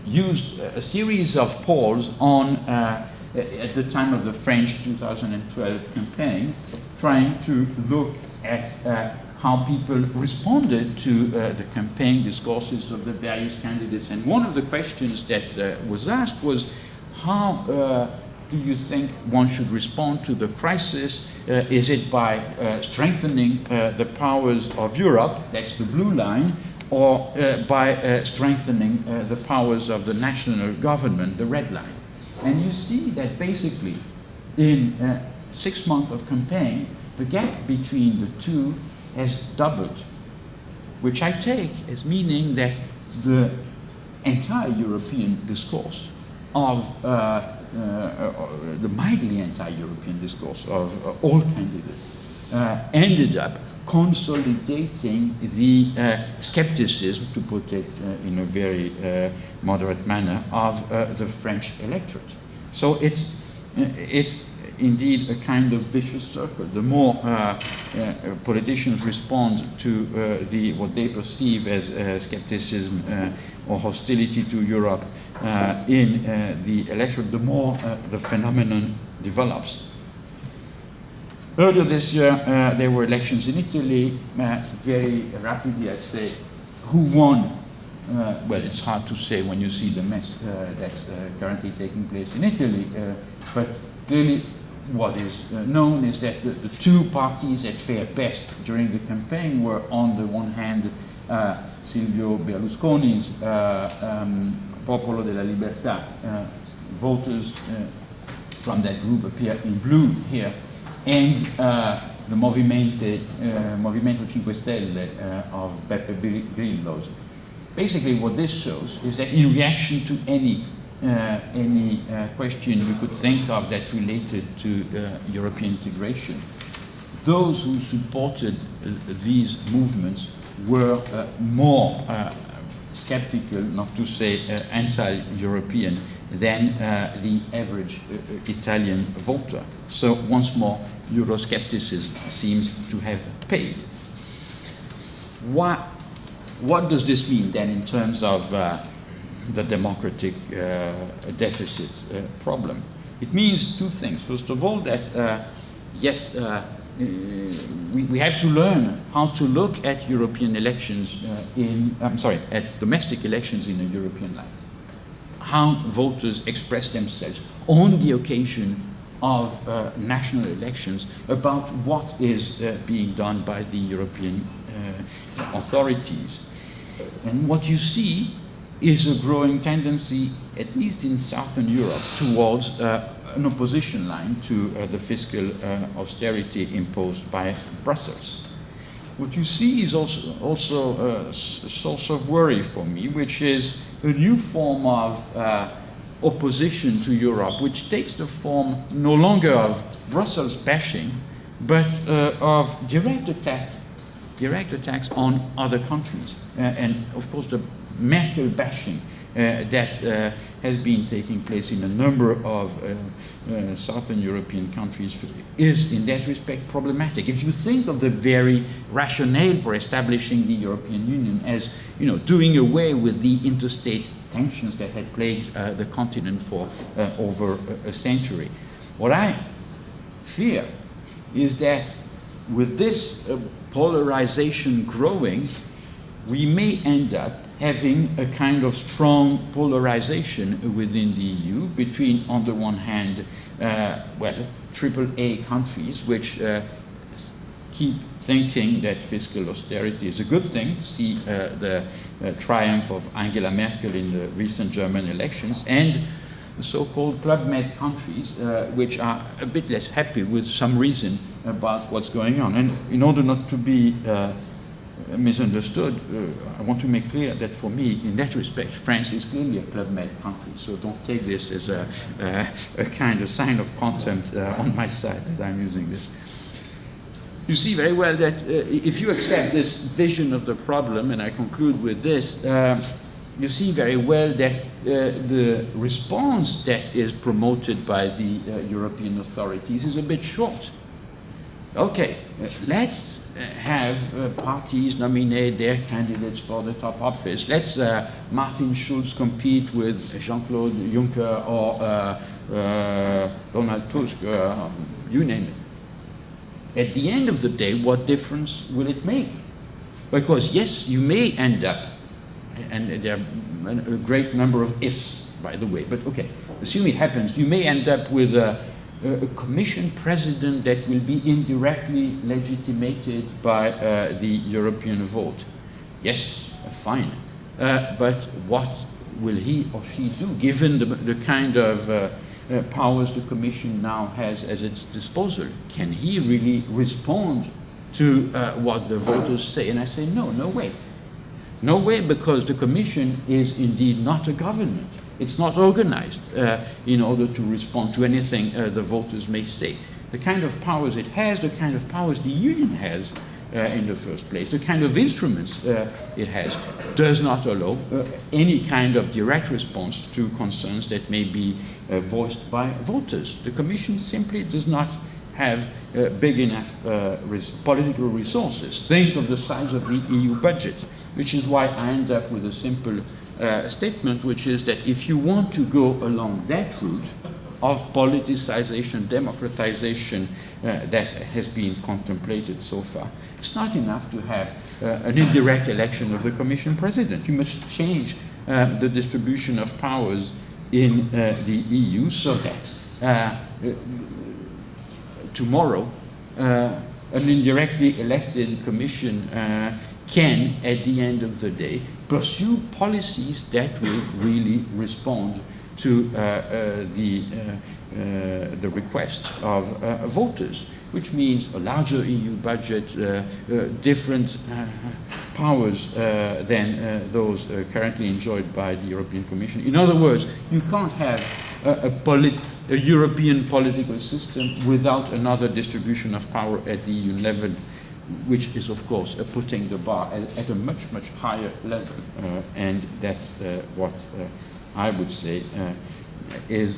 used a series of polls on at the time of the French 2012 campaign, trying to look at how people responded to the campaign discourses of the various candidates. And one of the questions that was asked was, how do you think one should respond to the crisis? Is it by strengthening the powers of Europe, that's the blue line, or by strengthening the powers of the national government, the red line. And you see that basically in 6 months of campaign, the gap between the two has doubled, which I take as meaning that the entire European discourse of the mildly anti-European discourse of all candidates ended up consolidating the skepticism, to put it in a very moderate manner, of the French electorate. So it's indeed a kind of vicious circle. The more politicians respond to what they perceive as skepticism or hostility to Europe in the electorate, the more the phenomenon develops. Earlier this year, there were elections in Italy. Very rapidly, I'd say, who won? Well, it's hard to say when you see the mess that's currently taking place in Italy, but clearly what is known is that the two parties that fared best during the campaign were, on the one hand, Silvio Berlusconi's Popolo della Libertà. Voters from that group appear in blue here, and the Movimento 5 Stelle of Beppe Grillo's. Basically what this shows is that in reaction to any question you could think of that related to European integration, those who supported these movements were more skeptical, not to say anti-European, than the average Italian voter. So once more, Euroscepticism seems to have paid. What does this mean then in terms of the democratic deficit problem? It means two things. First of all, that yes, we have to learn how to look at European elections at domestic elections in a European light. How voters express themselves on the occasion of national elections about what is being done by the European authorities. And what you see is a growing tendency, at least in Southern Europe, towards an opposition line to the fiscal austerity imposed by Brussels. What you see is also a source of worry for me, which is a new form of opposition to Europe, which takes the form no longer of Brussels bashing, but of direct attacks on other countries. And of course the Merkel bashing that has been taking place in a number of Southern European countries is in that respect problematic. If you think of the very rationale for establishing the European Union as, doing away with the interstate tensions that had plagued the continent for over a century, what I fear is that with this polarization growing, we may end up having a kind of strong polarization within the EU between, on the one hand, AAA countries, which keep thinking that fiscal austerity is a good thing. See the triumph of Angela Merkel in the recent German elections, and the so-called Club Med countries, which are a bit less happy with some reason about what's going on. And in order not to be misunderstood, I want to make clear that for me, in that respect, France is clearly a Club Med country. So don't take this as a kind of sign of contempt on my side that I'm using this. You see very well that if you accept this vision of the problem, and I conclude with this, you see very well that the response that is promoted by the European authorities is a bit short. Okay, let's have parties nominate their candidates for the top office. Let's Martin Schulz compete with Jean-Claude Juncker or Donald Tusk, you name it. At the end of the day, what difference will it make? Because yes, you may end up, and there are a great number of ifs, by the way, but okay, assume it happens, you may end up with a commission president that will be indirectly legitimated by the European vote. Yes, fine. But what will he or she do, given the kind of powers the Commission now has at its disposal? Can he really respond to what the voters say? And I say, no, no way. No way, because the Commission is indeed not a government. It's not organized in order to respond to anything the voters may say. The kind of powers it has, the kind of powers the Union has in the first place, the kind of instruments it has, does not allow any kind of direct response to concerns that may be voiced by voters. The Commission simply does not have big enough political resources. Think of the size of the EU budget, which is why I end up with a simple statement, which is that if you want to go along that route of politicization, democratization that has been contemplated so far, it's not enough to have an indirect election of the Commission President. You must change the distribution of powers in the EU so that tomorrow an indirectly elected Commission can, at the end of the day, pursue policies that will really respond to the request of voters, which means a larger EU budget, different powers than those currently enjoyed by the European Commission. In other words, you can't have a European political system without another distribution of power at the EU level, which is, of course, putting the bar at a much, much higher level. And that's what I would say is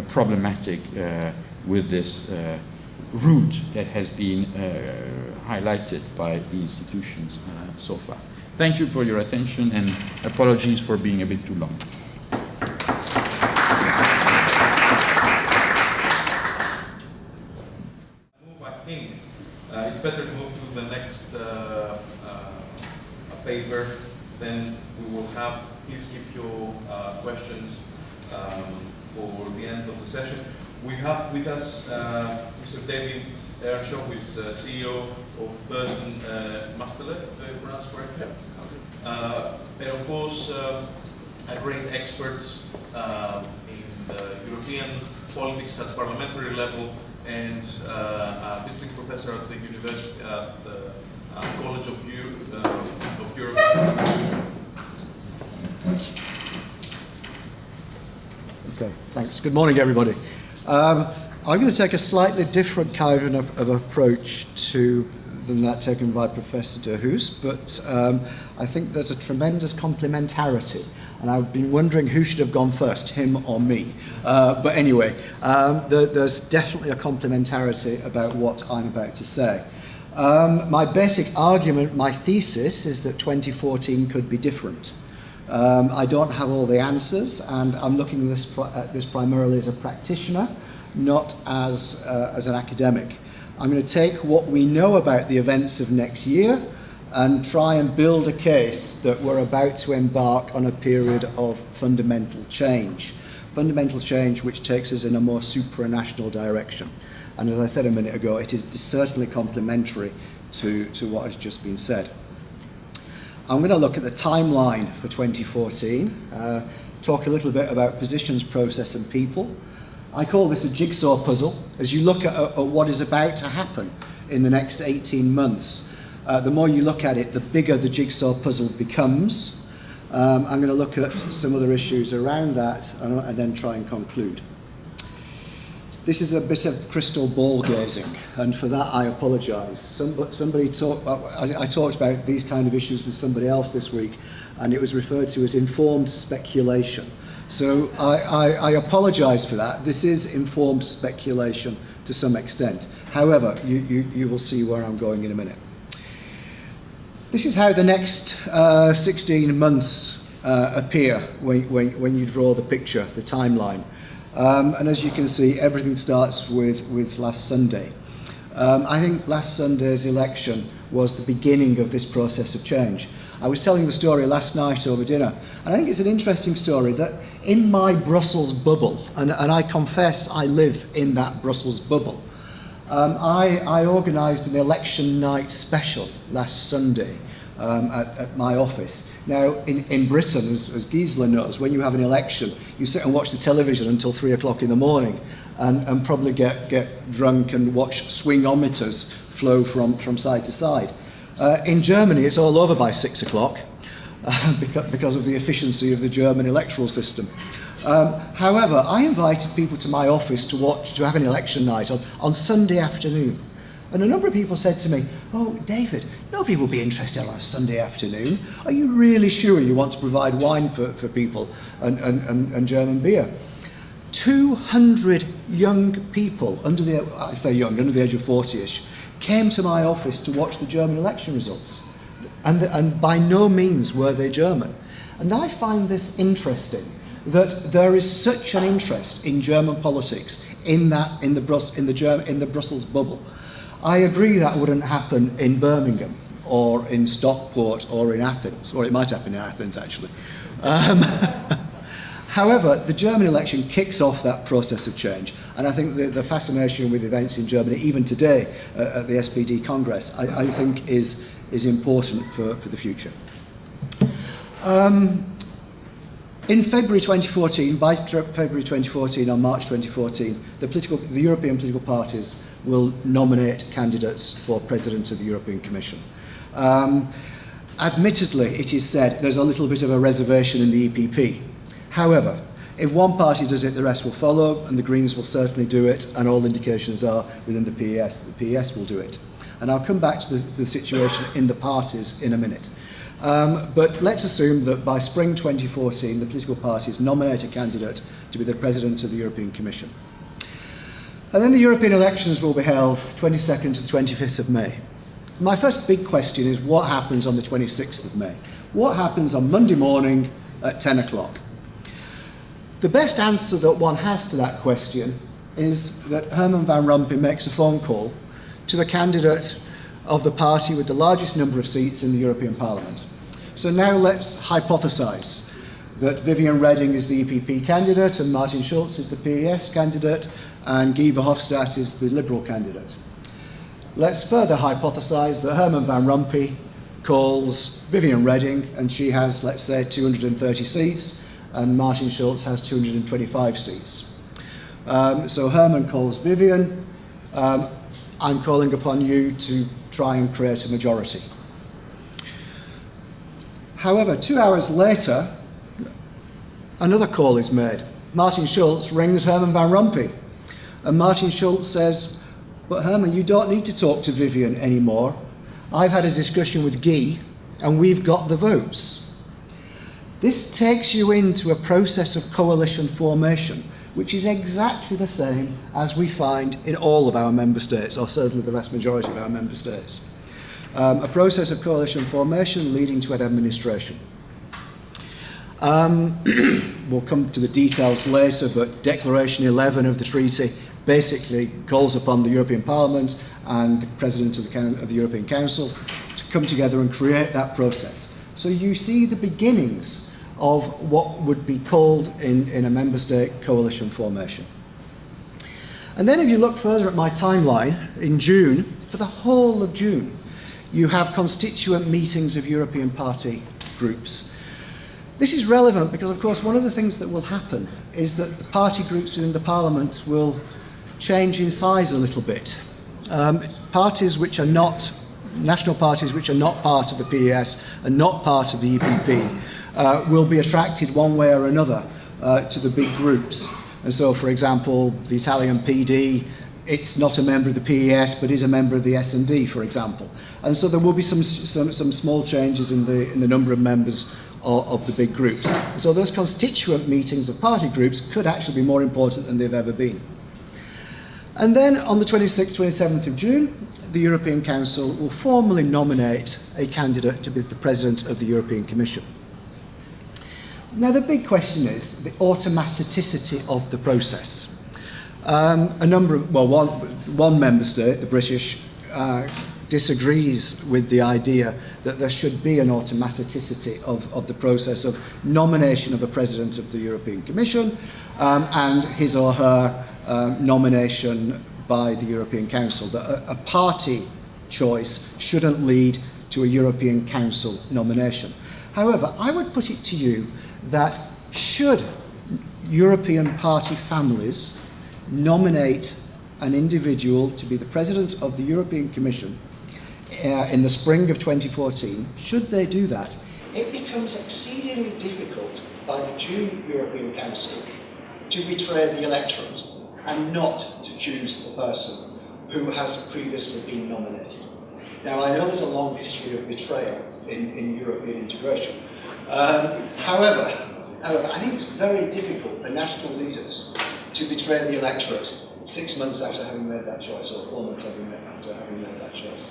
problematic with this route that has been highlighted by the institutions so far. Thank you for your attention, and apologies for being a bit too long. I think it's better to move to the next paper. Then we will have, please keep your questions for the end of the session. We have with us Mr. David Earnshaw, who is CEO of Person Mastele, if I pronounce correctly. And of course, a great expert in the European politics at parliamentary level, and a visiting professor at the University at the College of Europe. Okay, thanks. Good morning, everybody. I'm going to take a slightly different kind of approach than that taken by Professor De Hoos, but I think there's a tremendous complementarity, and I've been wondering who should have gone first, him or me. But anyway, there's definitely a complementarity about what I'm about to say. My basic argument, my thesis, is that 2014 could be different. I don't have all the answers, and I'm looking at this primarily as a practitioner, not as an academic. I'm going to take what we know about the events of next year and try and build a case that we're about to embark on a period of fundamental change which takes us in a more supranational direction. And as I said a minute ago, it is certainly complementary to what has just been said. I'm going to look at the timeline for 2014, talk a little bit about positions, process and people. I call this a jigsaw puzzle. As you look at what is about to happen in the next 18 months, the more you look at it, the bigger the jigsaw puzzle becomes. I'm going to look at some other issues around that and then try and conclude. This is a bit of crystal ball gazing, and for that I apologise. I talked about these kind of issues with somebody else this week, and it was referred to as informed speculation. So I apologise for that. This is informed speculation to some extent. However, you will see where I'm going in a minute. This is how the next 16 months appear when you draw the picture, the timeline. And as you can see, everything starts with last Sunday. I think last Sunday's election was the beginning of this process of change. I was telling the story last night over dinner, and I think it's an interesting story that in my Brussels bubble, and I confess I live in that Brussels bubble, I organised an election night special last Sunday at my office. Now, in Britain, as Gisela knows, when you have an election, you sit and watch the television until 3 o'clock in the morning and probably get drunk and watch swingometers flow from side to side. In Germany, it's all over by 6 o'clock because of the efficiency of the German electoral system. However, I invited people to my office to have an election night on Sunday afternoon. And a number of people said to me, "Oh, David, nobody will be interested on a Sunday afternoon. Are you really sure you want to provide wine for people and German beer?" 200 young people, under the age of 40-ish, came to my office to watch the German election results. And by no means were they German. And I find this interesting, that there is such an interest in German politics in the Brussels bubble. I agree that wouldn't happen in Birmingham or in Stockport or in Athens, or it might happen in Athens actually. However, the German election kicks off that process of change, and I think the fascination with events in Germany, even today at the SPD Congress, I think is important for the future. In February 2014, by February 2014 or March 2014, the European political parties will nominate candidates for President of the European Commission. Admittedly, it is said there's a little bit of a reservation in the EPP. However, if one party does it, the rest will follow, and the Greens will certainly do it, and all indications are within the PES that the PES will do it. And I'll come back to the situation in the parties in a minute. But let's assume that by spring 2014, the political parties nominate a candidate to be the President of the European Commission. And then the European elections will be held 22nd to the 25th of May. My first big question is, what happens on the 26th of May? What happens on Monday morning at 10 o'clock? The best answer that one has to that question is that Herman Van Rompuy makes a phone call to the candidate of the party with the largest number of seats in the European Parliament. So now let's hypothesize that Viviane Reding is the EPP candidate and Martin Schulz is the PES candidate and Guy Verhofstadt is the Liberal candidate. Let's further hypothesize that Herman Van Rompuy calls Viviane Reding and she has, let's say, 230 seats and Martin Schulz has 225 seats. So Herman calls Viviane. I'm calling upon you to try and create a majority. However, 2 hours later, another call is made. Martin Schulz rings Herman Van Rompuy. And Martin Schulz says, "But Herman, you don't need to talk to Viviane anymore. I've had a discussion with Guy, and we've got the votes." This takes you into a process of coalition formation, which is exactly the same as we find in all of our member states, or certainly the vast majority of our member states. A process of coalition formation leading to an administration. We'll come to the details later, but Declaration 11 of the treaty basically calls upon the European Parliament and the President of the European Council to come together and create that process. So you see the beginnings of what would be called in a member state coalition formation. And then if you look further at my timeline, in June, for the whole of June, you have constituent meetings of European party groups. This is relevant because, of course, one of the things that will happen is that the party groups within the Parliament will change in size a little bit. Parties which are not, national parties which are not part of the PES and not part of the EPP will be attracted one way or another to the big groups. And so, for example, the Italian PD, it's not a member of the PES, but is a member of the S&D, for example. And so there will be some small changes in the number of members of the big groups. So those constituent meetings of party groups could actually be more important than they've ever been. And then on the 26th, 27th of June, the European Council will formally nominate a candidate to be the President of the European Commission. Now the big question is the automaticity of the process. One member state, the British, disagrees with the idea that there should be an automaticity of the process of nomination of a President of the European Commission and his or her nomination by the European Council, that a party choice shouldn't lead to a European Council nomination. However, I would put it to you that should European party families nominate an individual to be the president of the European Commission in the spring of 2014, should they do that, it becomes exceedingly difficult by the June European Council to betray the electorate and not to choose the person who has previously been nominated. Now, I know there's a long history of betrayal in European integration. However, I think it's very difficult for national leaders to betray the electorate 6 months after having made that choice, or 4 months after having made that choice.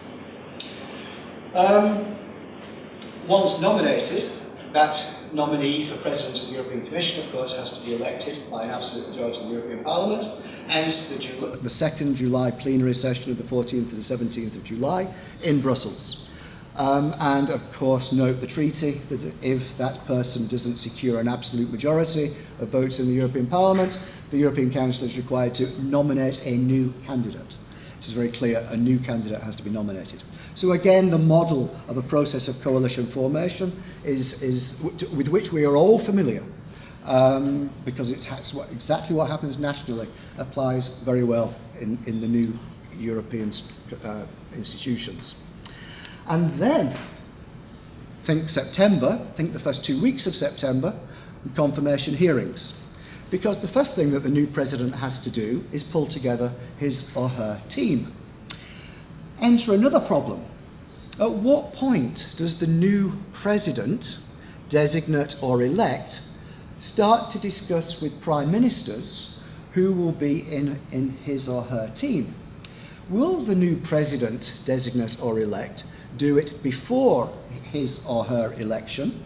Once nominated, that nominee for President of the European Commission, of course, has to be elected by an absolute majority of the European Parliament, hence the second July plenary session of the 14th to the 17th of July in Brussels. And of course note the treaty that if that person doesn't secure an absolute majority of votes in the European Parliament, the European Council is required to nominate a new candidate. It is very clear a new candidate has to be nominated. So again, the model of a process of coalition formation is with which we are all familiar, because it's exactly what happens nationally applies very well in the new European institutions. And then, think September, think the first 2 weeks of September, confirmation hearings. Because the first thing that the new president has to do is pull together his or her team. Enter another problem. At what point does the new president, designate or elect, start to discuss with prime ministers who will be in his or her team? Will the new president, designate or elect, do it before his or her election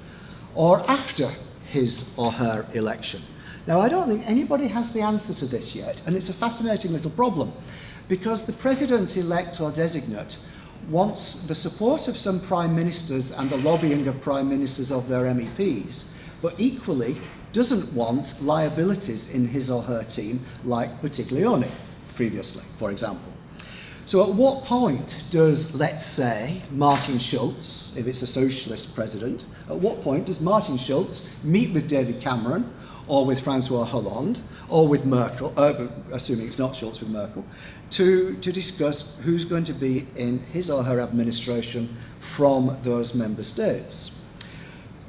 or after his or her election? Now, I don't think anybody has the answer to this yet, and it's a fascinating little problem, because the president-elect or designate wants the support of some prime ministers and the lobbying of prime ministers of their MEPs, but equally doesn't want liabilities in his or her team like Buttiglione previously, for example. So at what point does, let's say, Martin Schulz, if it's a socialist president, at what point does Martin Schulz meet with David Cameron or with Francois Hollande, or with Merkel, assuming it's not Schulz, with Merkel, to discuss who's going to be in his or her administration from those member states?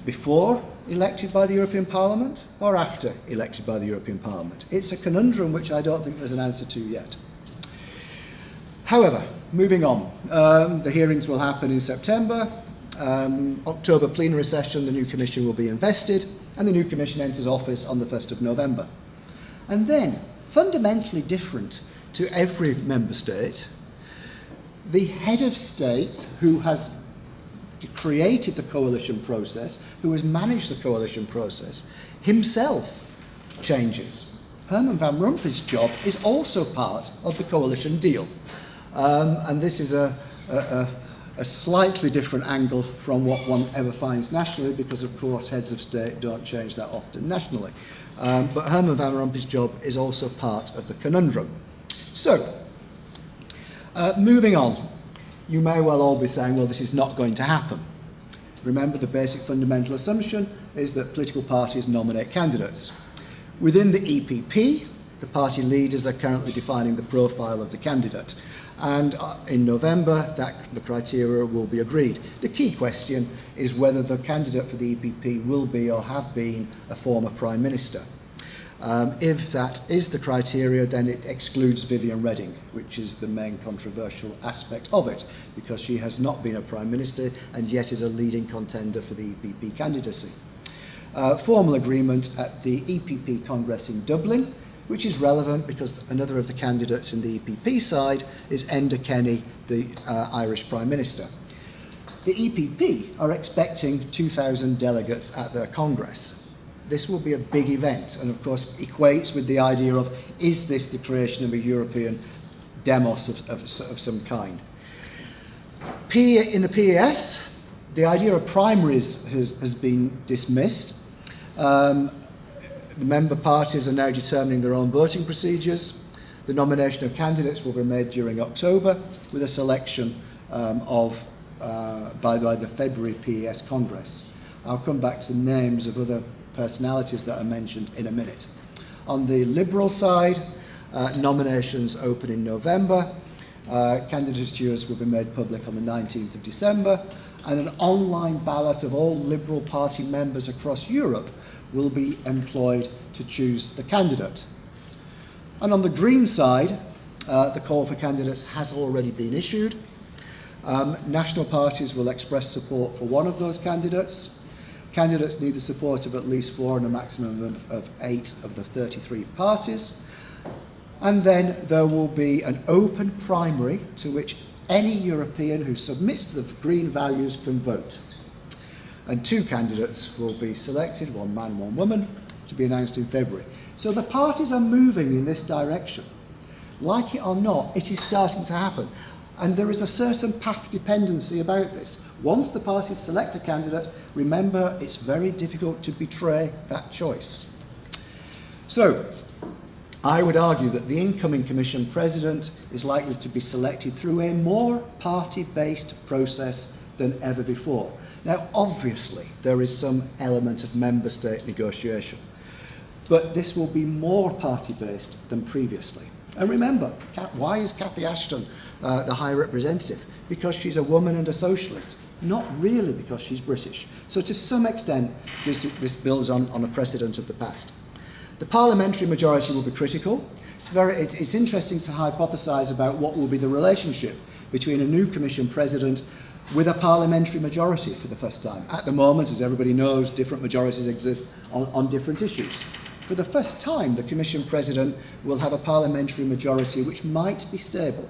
Before elected by the European Parliament, or after elected by the European Parliament? It's a conundrum which I don't think there's an answer to yet. However, moving on, the hearings will happen in September. October plenary session, the new Commission will be invested, and the new Commission enters office on the 1st of November. And then, fundamentally different to every member state, the head of state who has created the coalition process, who has managed the coalition process, himself changes. Herman Van Rompuy's job is also part of the coalition deal. And this is a slightly different angle from what one ever finds nationally, because of course heads of state don't change that often nationally. But Herman Van Rompuy's job is also part of the conundrum. So, moving on, you may well all be saying, well, this is not going to happen. Remember, the basic fundamental assumption is that political parties nominate candidates. Within the EPP, the party leaders are currently defining the profile of the candidate. And in November, the criteria will be agreed. The key question is whether the candidate for the EPP will be or have been a former Prime Minister. If that is the criteria, then it excludes Viviane Reding, which is the main controversial aspect of it, because she has not been a Prime Minister and yet is a leading contender for the EPP candidacy. Formal agreement at the EPP Congress in Dublin, which is relevant because another of the candidates in the EPP side is Enda Kenny, the Irish Prime Minister. The EPP are expecting 2,000 delegates at their Congress. This will be a big event, and of course equates with the idea of, is this the creation of a European demos of some kind? In the PAS, the idea of primaries has been dismissed. The member parties are now determining their own voting procedures. The nomination of candidates will be made during October, with a selection of by the February PES Congress. I'll come back to the names of other personalities that are mentioned in a minute. On the Liberal side, nominations open in November. Candidatures will be made public on the 19th of December, and an online ballot of all Liberal Party members across Europe will be employed to choose the candidate. And on the Green side, the call for candidates has already been issued. National parties will express support for one of those candidates. Candidates need the support of at least 4 and a maximum of 8 of the 33 parties. And then there will be an open primary to which any European who submits to the Green values can vote. And 2 candidates will be selected, 1 man, 1 woman, to be announced in February. So the parties are moving in this direction. Like it or not, it is starting to happen. And there is a certain path dependency about this. Once the parties select a candidate, remember, it's very difficult to betray that choice. So, I would argue that the incoming Commission President is likely to be selected through a more party-based process than ever before. Now, obviously, there is some element of member state negotiation, but this will be more party-based than previously. And remember, why is Cathy Ashton the High Representative? Because she's a woman and a socialist, not really because she's British. So to some extent, this builds on a precedent of the past. The parliamentary majority will be critical. It's interesting to hypothesise about what will be the relationship between a new Commission President with a parliamentary majority for the first time. At the moment, as everybody knows, different majorities exist on different issues. For the first time, the Commission President will have a parliamentary majority which might be stable.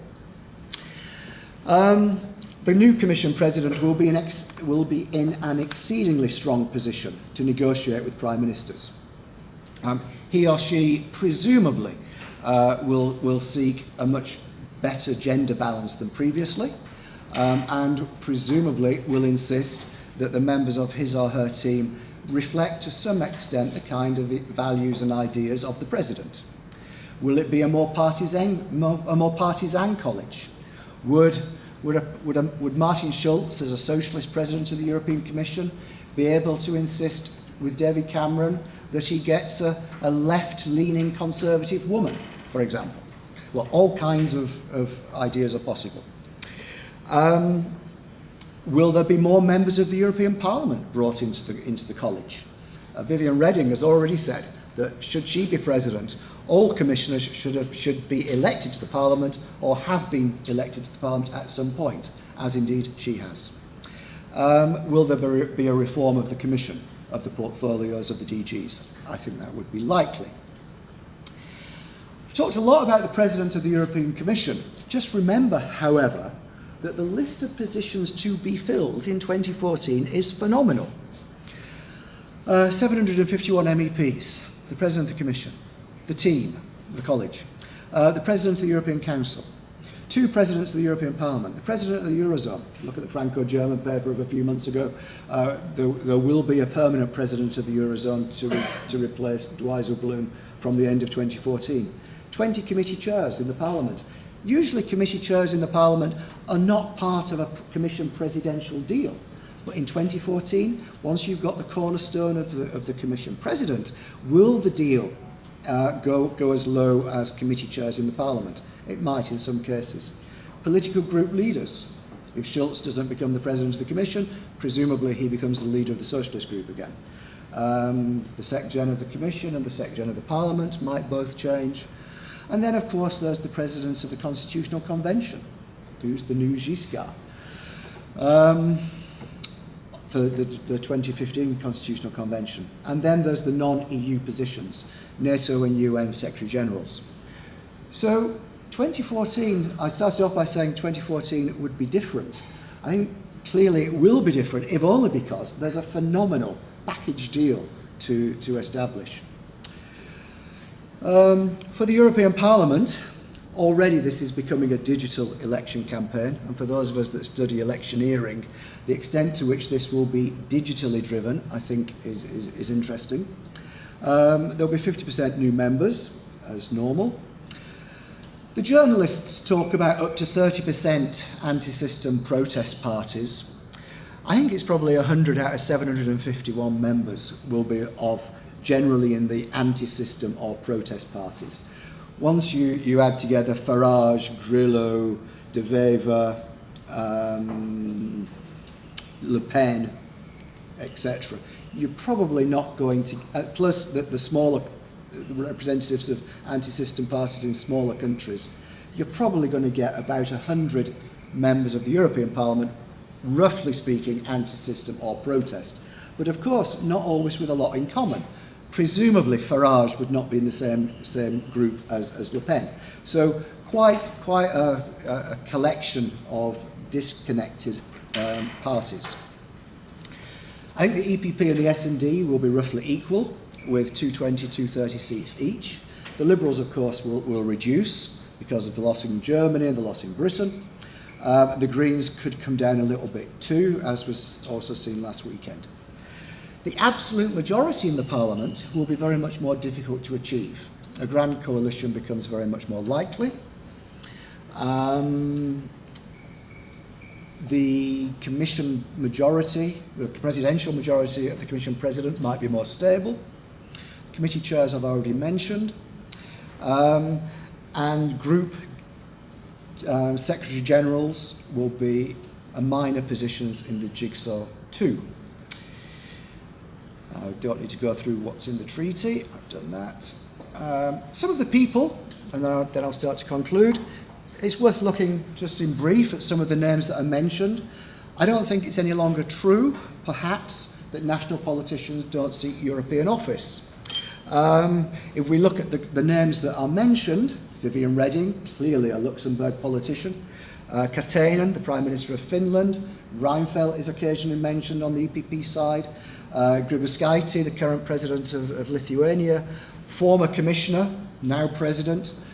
The new Commission President will be in an exceedingly strong position to negotiate with Prime Ministers. He or she presumably will seek a much better gender balance than previously, and presumably will insist that the members of his or her team reflect to some extent the kind of values and ideas of the President. Will it be a more partisan college? Would Martin Schulz, as a socialist President of the European Commission, be able to insist with David Cameron that he gets a left-leaning conservative woman, for example? Well, all kinds of ideas are possible. Will there be more members of the European Parliament brought into the college? Viviane Reding has already said that should she be president, all commissioners should be elected to the Parliament or have been elected to the Parliament at some point, as indeed she has. Will there be a reform of the Commission, of the portfolios of the DGs? I think that would be likely. We've talked a lot about the President of the European Commission. Just remember, however, that the list of positions to be filled in 2014 is phenomenal. 751 MEPs, the President of the Commission, the team, the college, the President of the European Council, 2 Presidents of the European Parliament, the President of the Eurozone. Look at the Franco-German paper of a few months ago. There will be a permanent President of the Eurozone to replace Dijsselbloem from the end of 2014. 20 committee chairs in the Parliament. Usually committee chairs in the Parliament are not part of a Commission presidential deal. But in 2014, once you've got the cornerstone of the Commission President, will the deal go as low as committee chairs in the Parliament? It might in some cases. Political group leaders. If Schulz doesn't become the President of the Commission, presumably he becomes the leader of the Socialist group again. The Sec-Gen of the Commission and the Sec-Gen of the Parliament might both change. And then, of course, there's the President of the Constitutional Convention, who's the new Giscard, for the 2015 Constitutional Convention. And then there's the non-EU positions, NATO and UN Secretary-Generals. So 2014, I started off by saying 2014 would be different. I think clearly it will be different, if only because there's a phenomenal package deal to establish. For the European Parliament, already this is becoming a digital election campaign, and for those of us that study electioneering, the extent to which this will be digitally driven, I think, is interesting. There'll be 50% new members, as normal. The journalists talk about up to 30% anti-system protest parties. I think it's probably 100 out of 751 members will be generally in the anti-system or protest parties. Once you add together Farage, Grillo, De Wever, Le Pen, etc., you're probably not going to, plus the smaller representatives of anti-system parties in smaller countries, you're probably going to get about 100 members of the European Parliament, roughly speaking, anti-system or protest. But of course, not always with a lot in common. Presumably, Farage would not be in the same group as Le Pen. So quite a collection of disconnected parties. I think the EPP and the S&D will be roughly equal, with 220, 230 seats each. The Liberals, of course, will reduce because of the loss in Germany and the loss in Britain. The Greens could come down a little bit too, as was also seen last weekend. The absolute majority in the Parliament will be very much more difficult to achieve. A grand coalition becomes very much more likely. The Commission majority, the presidential majority of the Commission President might be more stable. Committee chairs I've already mentioned. And group Secretary Generals will be minor positions in the jigsaw too. I don't need to go through what's in the treaty, I've done that. Some of the people, and then I'll start to conclude. It's worth looking just in brief at some of the names that are mentioned. I don't think it's any longer true, perhaps, that national politicians don't seek European office. If we look at the names that are mentioned, Viviane Reding, clearly a Luxembourg politician, Katainen, the Prime Minister of Finland, Reinfeldt is occasionally mentioned on the EPP side, Grybauskaitė, the current President of Lithuania, former Commissioner, now President,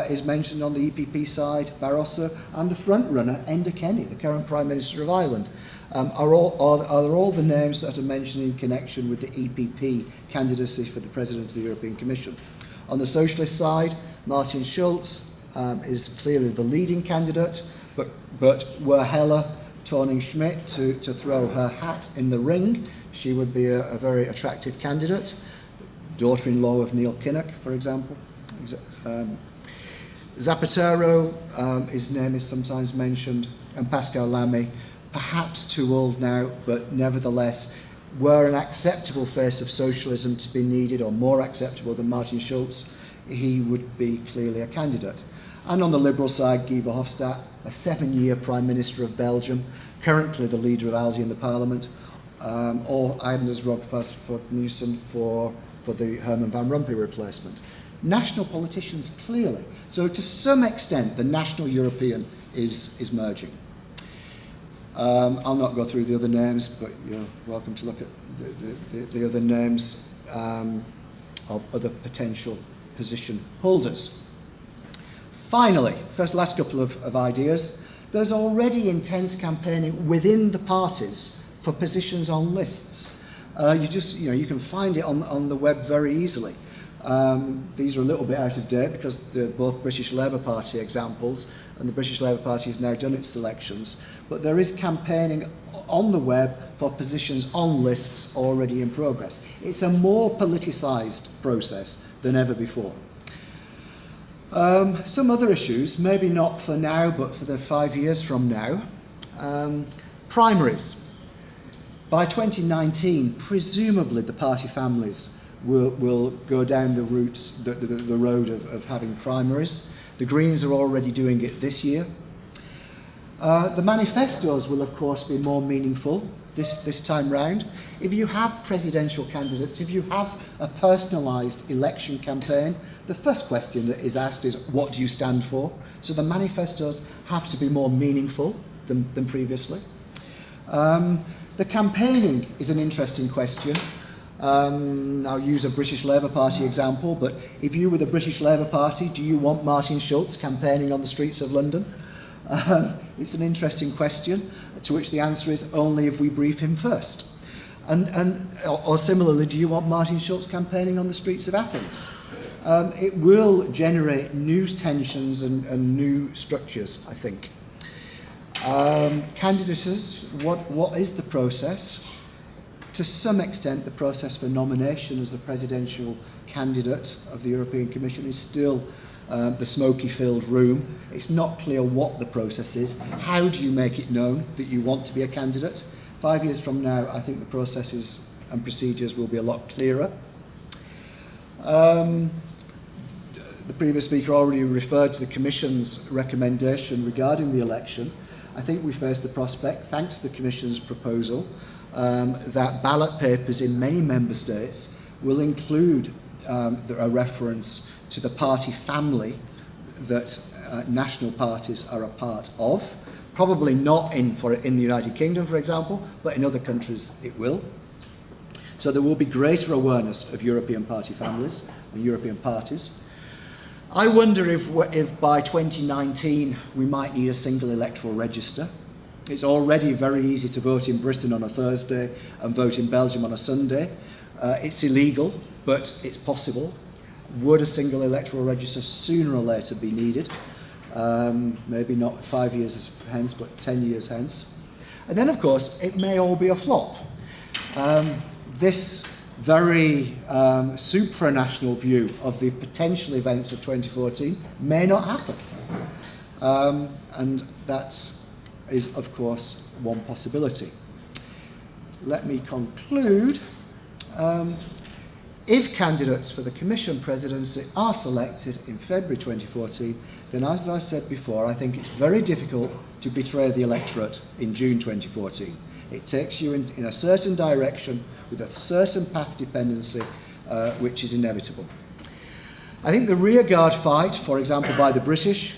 is mentioned on the EPP side, Barroso, and the front-runner, Enda Kenny, the current Prime Minister of Ireland. Are all the names that are mentioned in connection with the EPP candidacy for the President of the European Commission? On the Socialist side, Martin Schulz is clearly the leading candidate, but were Helle Thorning-Schmidt to throw her hat in the ring, she would be a very attractive candidate. Daughter-in-law of Neil Kinnock, for example. Zapatero, his name is sometimes mentioned, and Pascal Lamy, perhaps too old now, but nevertheless, were an acceptable face of socialism to be needed, or more acceptable than Martin Schulz, he would be clearly a candidate. And on the Liberal side, Guy Verhofstadt, a 7-year Prime Minister of Belgium, currently the leader of ALDE in the Parliament, or Anders Rasmussen for the Herman Van Rompuy replacement. National politicians, clearly. So to some extent, the national European is merging. I'll not go through the other names, but you're welcome to look at the other names of other potential position holders. Finally, last couple of ideas. There's already intense campaigning within the parties for positions on lists. You can find it on the web very easily. These are a little bit out of date because they're both British Labour Party examples, and the British Labour Party has now done its selections. But there is campaigning on the web for positions on lists already in progress. It's a more politicised process than ever before. Some other issues, maybe not for now, but for the 5 years from now. Primaries. By 2019, presumably the party families will go down the route, the road of having primaries. The Greens are already doing it this year. The manifestos will, of course, be more meaningful this time round. If you have presidential candidates, if you have a personalised election campaign, the first question that is asked is, what do you stand for? So the manifestos have to be more meaningful than previously. The campaigning is an interesting question. I'll use a British Labour Party example, but if you were the British Labour Party, do you want Martin Schulz campaigning on the streets of London? It's an interesting question, to which the answer is only if we brief him first. Or similarly, do you want Martin Schulz campaigning on the streets of Athens? it will generate new tensions and new structures, I think. Candidacies, what is the process? To some extent, the process for nomination as the presidential candidate of the European Commission is still the smoky-filled room. It's not clear what the process is. How do you make it known that you want to be a candidate? 5 years from now, I think the processes and procedures will be a lot clearer. The previous speaker already referred to the Commission's recommendation regarding the election. I think we face the prospect, thanks to the Commission's proposal, that ballot papers in many member states will include a reference to the party family that national parties are a part of. Probably not in the United Kingdom, for example, but in other countries it will. So there will be greater awareness of European party families and European parties. I wonder if by 2019 we might need a single electoral register. It's already very easy to vote in Britain on a Thursday and vote in Belgium on a Sunday. It's illegal, but it's possible. Would a single electoral register sooner or later be needed? Maybe not 5 years hence, but 10 years hence. And then, of course, it may all be a flop. This very supranational view of the potential events of 2014 may not happen. And that is, of course, one possibility. Let me conclude. If candidates for the Commission presidency are selected in February 2014, then as I said before, I think it's very difficult to betray the electorate in June 2014. It takes you in a certain direction with a certain path dependency, which is inevitable. I think the rearguard fight, for example, by the British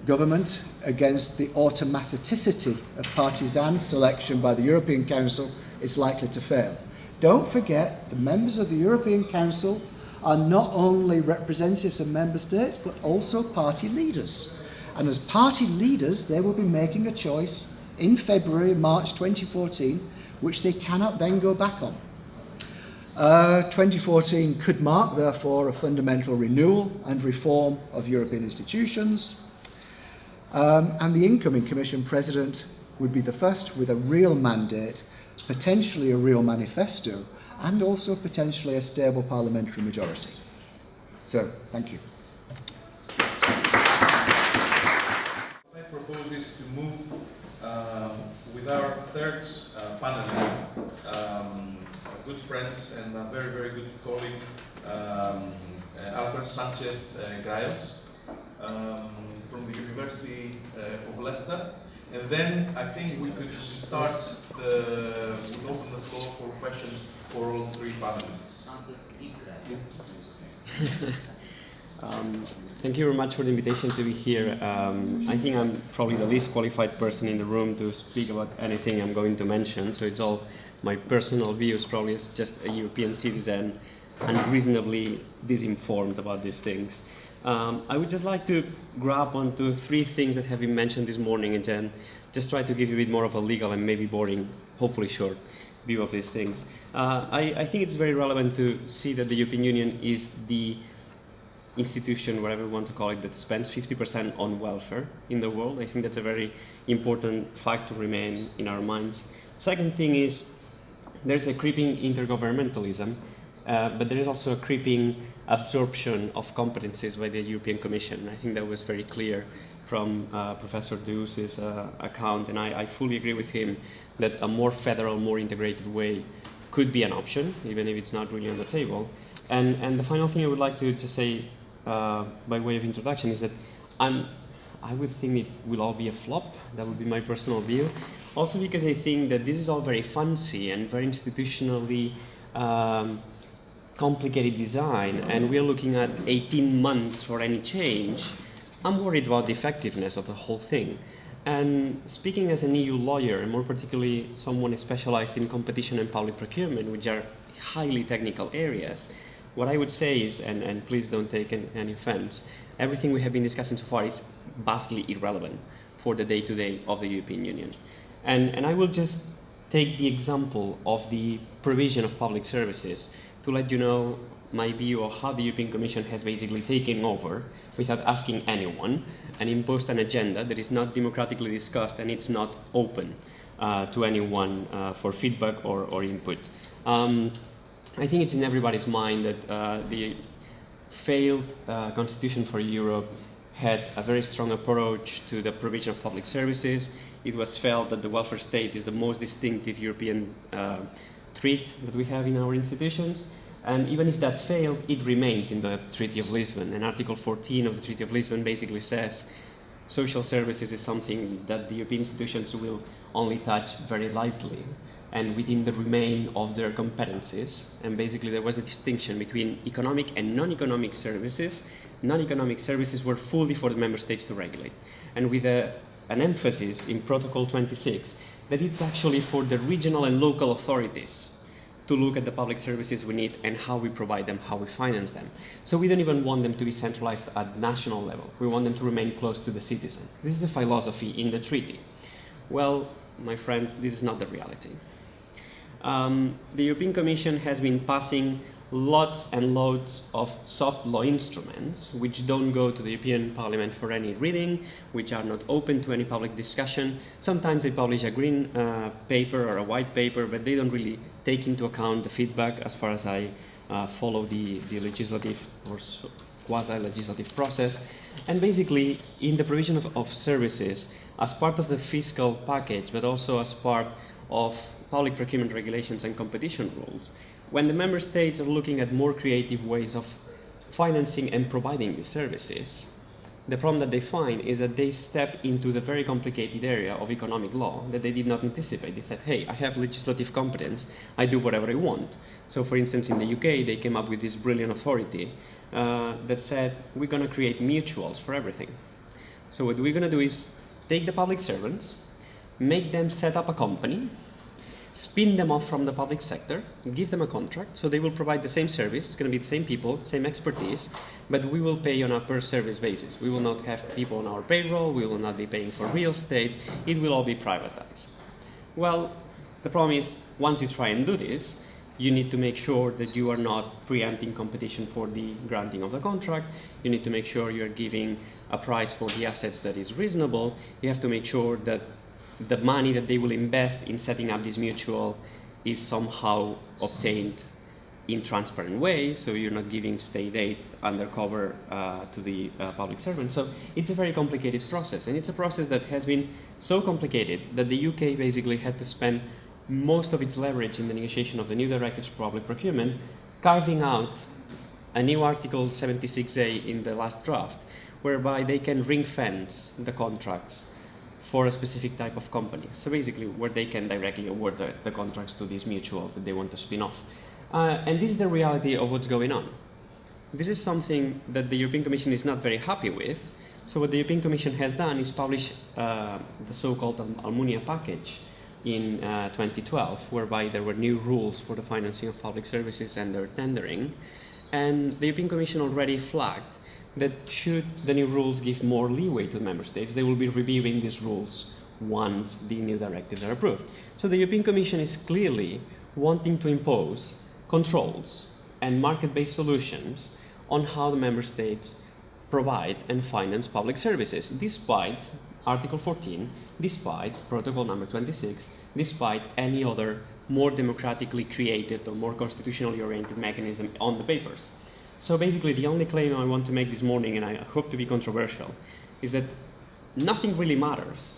government against the automaticity of partisan selection by the European Council is likely to fail. Don't forget, the members of the European Council are not only representatives of member states, but also party leaders. And as party leaders, they will be making a choice in February, March 2014, which they cannot then go back on. 2014 could mark, therefore, a fundamental renewal and reform of European institutions. And the incoming Commission President would be the first with a real mandate, potentially a real manifesto, and also potentially a stable parliamentary majority. So, thank you. My proposal is to move with our third panelist, a good friend and a very, very good colleague, Albert Sanchez Grayos, from the University of Leicester. And then I think we could start, we'll open the floor for questions for all three panelists. Thank you very much for the invitation to be here. I think I'm probably the least qualified person in the room to speak about anything I'm going to mention, so it's all my personal views, probably as just a European citizen and reasonably disinformed about these things. I would just like to grab onto three things that have been mentioned this morning and then just try to give you a bit more of a legal and maybe boring, hopefully short, view of these things. I think it's very relevant to see that the European Union is the institution, whatever you want to call it, that spends 50% on welfare in the world. I think that's a very important fact to remain in our minds. Second thing is there's a creeping intergovernmentalism, but there is also a creeping absorption of competencies by the European Commission. I think that was very clear from Professor Deus's account, and I fully agree with him that a more federal, more integrated way could be an option, even if it's not really on the table. And the final thing I would like to just say by way of introduction is that I would think it will all be a flop. That would be my personal view. Also because I think that this is all very fancy and very institutionally complicated design, and we're looking at 18 months for any change. I'm worried about the effectiveness of the whole thing. And speaking as an EU lawyer, and more particularly someone specialized in competition and public procurement, which are highly technical areas, what I would say is, and please don't take any offense, everything we have been discussing so far is vastly irrelevant for the day-to-day of the European Union. And I will just take the example of the provision of public services to let you know my view of how the European Commission has basically taken over without asking anyone and imposed an agenda that is not democratically discussed and it's not open to anyone for feedback or input. I think it's in everybody's mind that the failed Constitution for Europe had a very strong approach to the provision of public services. It was felt that the welfare state is the most distinctive European trait that we have in our institutions. And even if that failed, it remained in the Treaty of Lisbon. And Article 14 of the Treaty of Lisbon basically says social services is something that the European institutions will only touch very lightly and within the remain of their competencies. And basically there was a distinction between economic and non-economic services. Non-economic services were fully for the member states to regulate. And with an emphasis in Protocol 26 that it's actually for the regional and local authorities to look at the public services we need and how we provide them, how we finance them. So we don't even want them to be centralized at national level. We want them to remain close to the citizen. This is the philosophy in the treaty. Well, my friends, this is not the reality. The European Commission has been passing lots and loads of soft law instruments which don't go to the European Parliament for any reading, which are not open to any public discussion. Sometimes they publish a green paper or a white paper, but they don't really take into account the feedback as far as I follow the legislative or quasi-legislative process. And basically, in the provision of services, as part of the fiscal package, but also as part of public procurement regulations and competition rules, when the member states are looking at more creative ways of financing and providing these services, the problem that they find is that they step into the very complicated area of economic law that they did not anticipate. They said, hey, I have legislative competence, I do whatever I want. So for instance, in the UK, they came up with this brilliant authority that said, we're going to create mutuals for everything. So what we're going to do is take the public servants, make them set up a company, spin them off from the public sector, give them a contract, so they will provide the same service, it's going to be the same people, same expertise, but we will pay on a per service basis. We will not have people on our payroll, we will not be paying for real estate, it will all be privatized. Well, the problem is, once you try and do this, you need to make sure that you are not preempting competition for the granting of the contract, you need to make sure you're giving a price for the assets that is reasonable, you have to make sure that the money that they will invest in setting up this mutual is somehow obtained in transparent way, so you're not giving state aid undercover to the public servants. So it's a very complicated process, and it's a process that has been so complicated that the UK basically had to spend most of its leverage in the negotiation of the new directives for public procurement, carving out a new Article 76A in the last draft, whereby they can ring fence the contracts for a specific type of company. So basically where they can directly award the contracts to these mutuals that they want to spin off. And this is the reality of what's going on. This is something that the European Commission is not very happy with. So what the European Commission has done is publish the so-called Almunia package in 2012, whereby there were new rules for the financing of public services and their tendering. And the European Commission already flagged that should the new rules give more leeway to the member states, they will be reviewing these rules once the new directives are approved. So the European Commission is clearly wanting to impose controls and market-based solutions on how the member states provide and finance public services, despite Article 14, despite Protocol number 26, despite any other more democratically created or more constitutionally oriented mechanism on the papers. So basically the only claim I want to make this morning, and I hope to be controversial, is that nothing really matters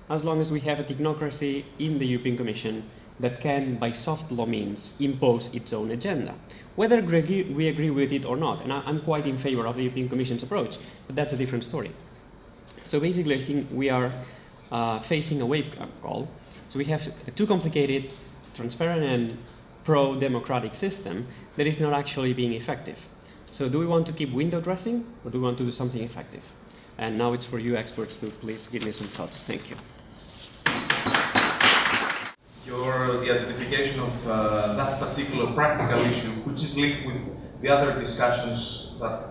as long as we have a technocracy in the European Commission that can, by soft law means, impose its own agenda. Whether we agree with it or not, and I'm quite in favor of the European Commission's approach, but that's a different story. So basically I think we are facing a wake-up call. So we have a too complicated, transparent and pro-democratic system that is not actually being effective. So do we want to keep window dressing, or do we want to do something effective? And now it's for you experts to please give me some thoughts. Thank you. The identification of that particular practical issue, which is linked with the other discussions that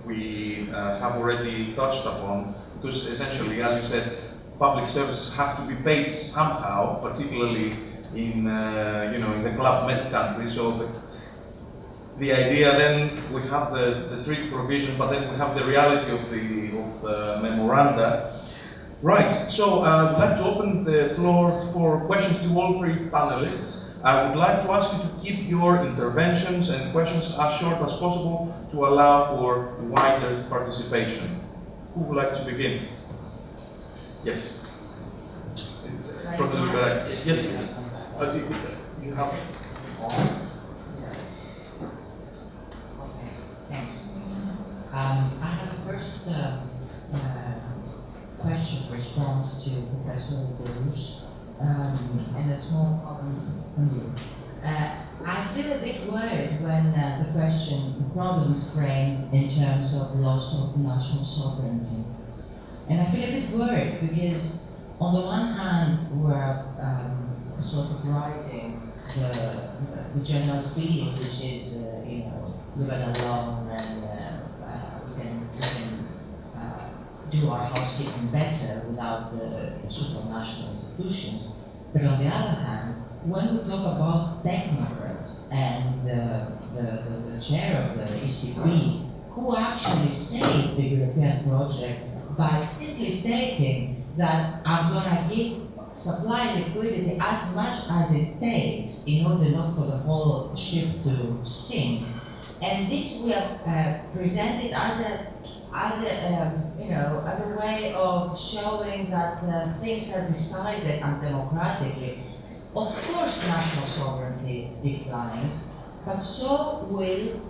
we have already touched upon, because essentially, as you said, public services have to be paid somehow, particularly in in the Club Med countries. So the idea, then we have the treaty provision, but then we have the reality of the memoranda. Right, so I would like to open the floor for questions to all three panelists. I would like to ask you to keep your interventions and questions as short as possible to allow for wider participation. Who would like to begin? Yes. Yes, please. You have. Thanks. I have a first question response to Professor Borus and a small comment from you. I feel a bit worried when the problem is framed in terms of loss of national sovereignty. And I feel a bit worried because on the one hand, we're sort of riding the general feeling, which is, live it alone and we can do our housekeeping better without the supranational institutions. But on the other hand, when we talk about technocrats and the chair of the ECB, who actually saved the European project by simply stating that I'm going to give supply liquidity as much as it takes in order not for the whole ship to sink. And this we have presented as a way of showing that things are decided undemocratically. Of course, national sovereignty declines, but so will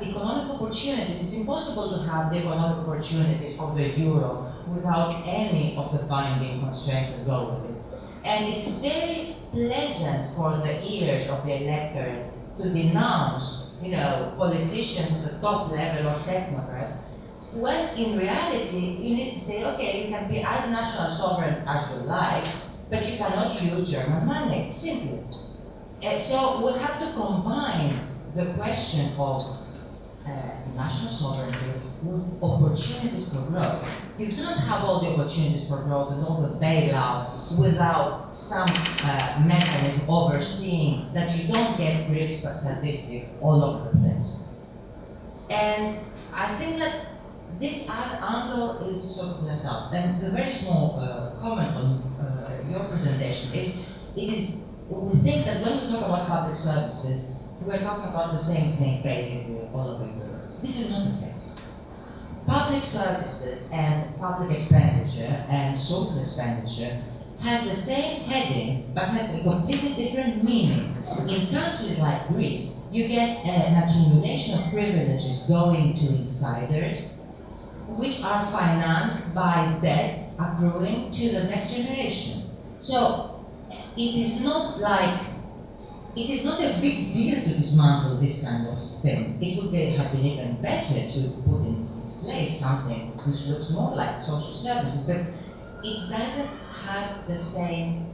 economic opportunities. It's impossible to have the economic opportunities of the euro without any of the binding constraints that go with it. And it's very pleasant for the ears of the electorate to denounce, politicians at the top level or technocrats, when in reality you need to say, okay, you can be as national sovereign as you like, but you cannot use German money, simply. And so we have to combine the question of national sovereignty with opportunities for growth. You can't have all the opportunities for growth and all the bailout without some mechanism overseeing that you don't get Greek statistics all over the place. And I think that this angle is sort of left out. And the very small comment on your presentation is, we think that when we talk about public services, we're talking about the same thing basically all over Europe. This is not the case. Public services and public expenditure and social expenditure has the same headings but has a completely different meaning. In countries like Greece, you get an accumulation of privileges going to insiders, which are financed by debts accruing to the next generation. So it is not a big deal to dismantle this kind of thing. It would have been even better to put in its place something which looks more like social services, but it doesn't have the same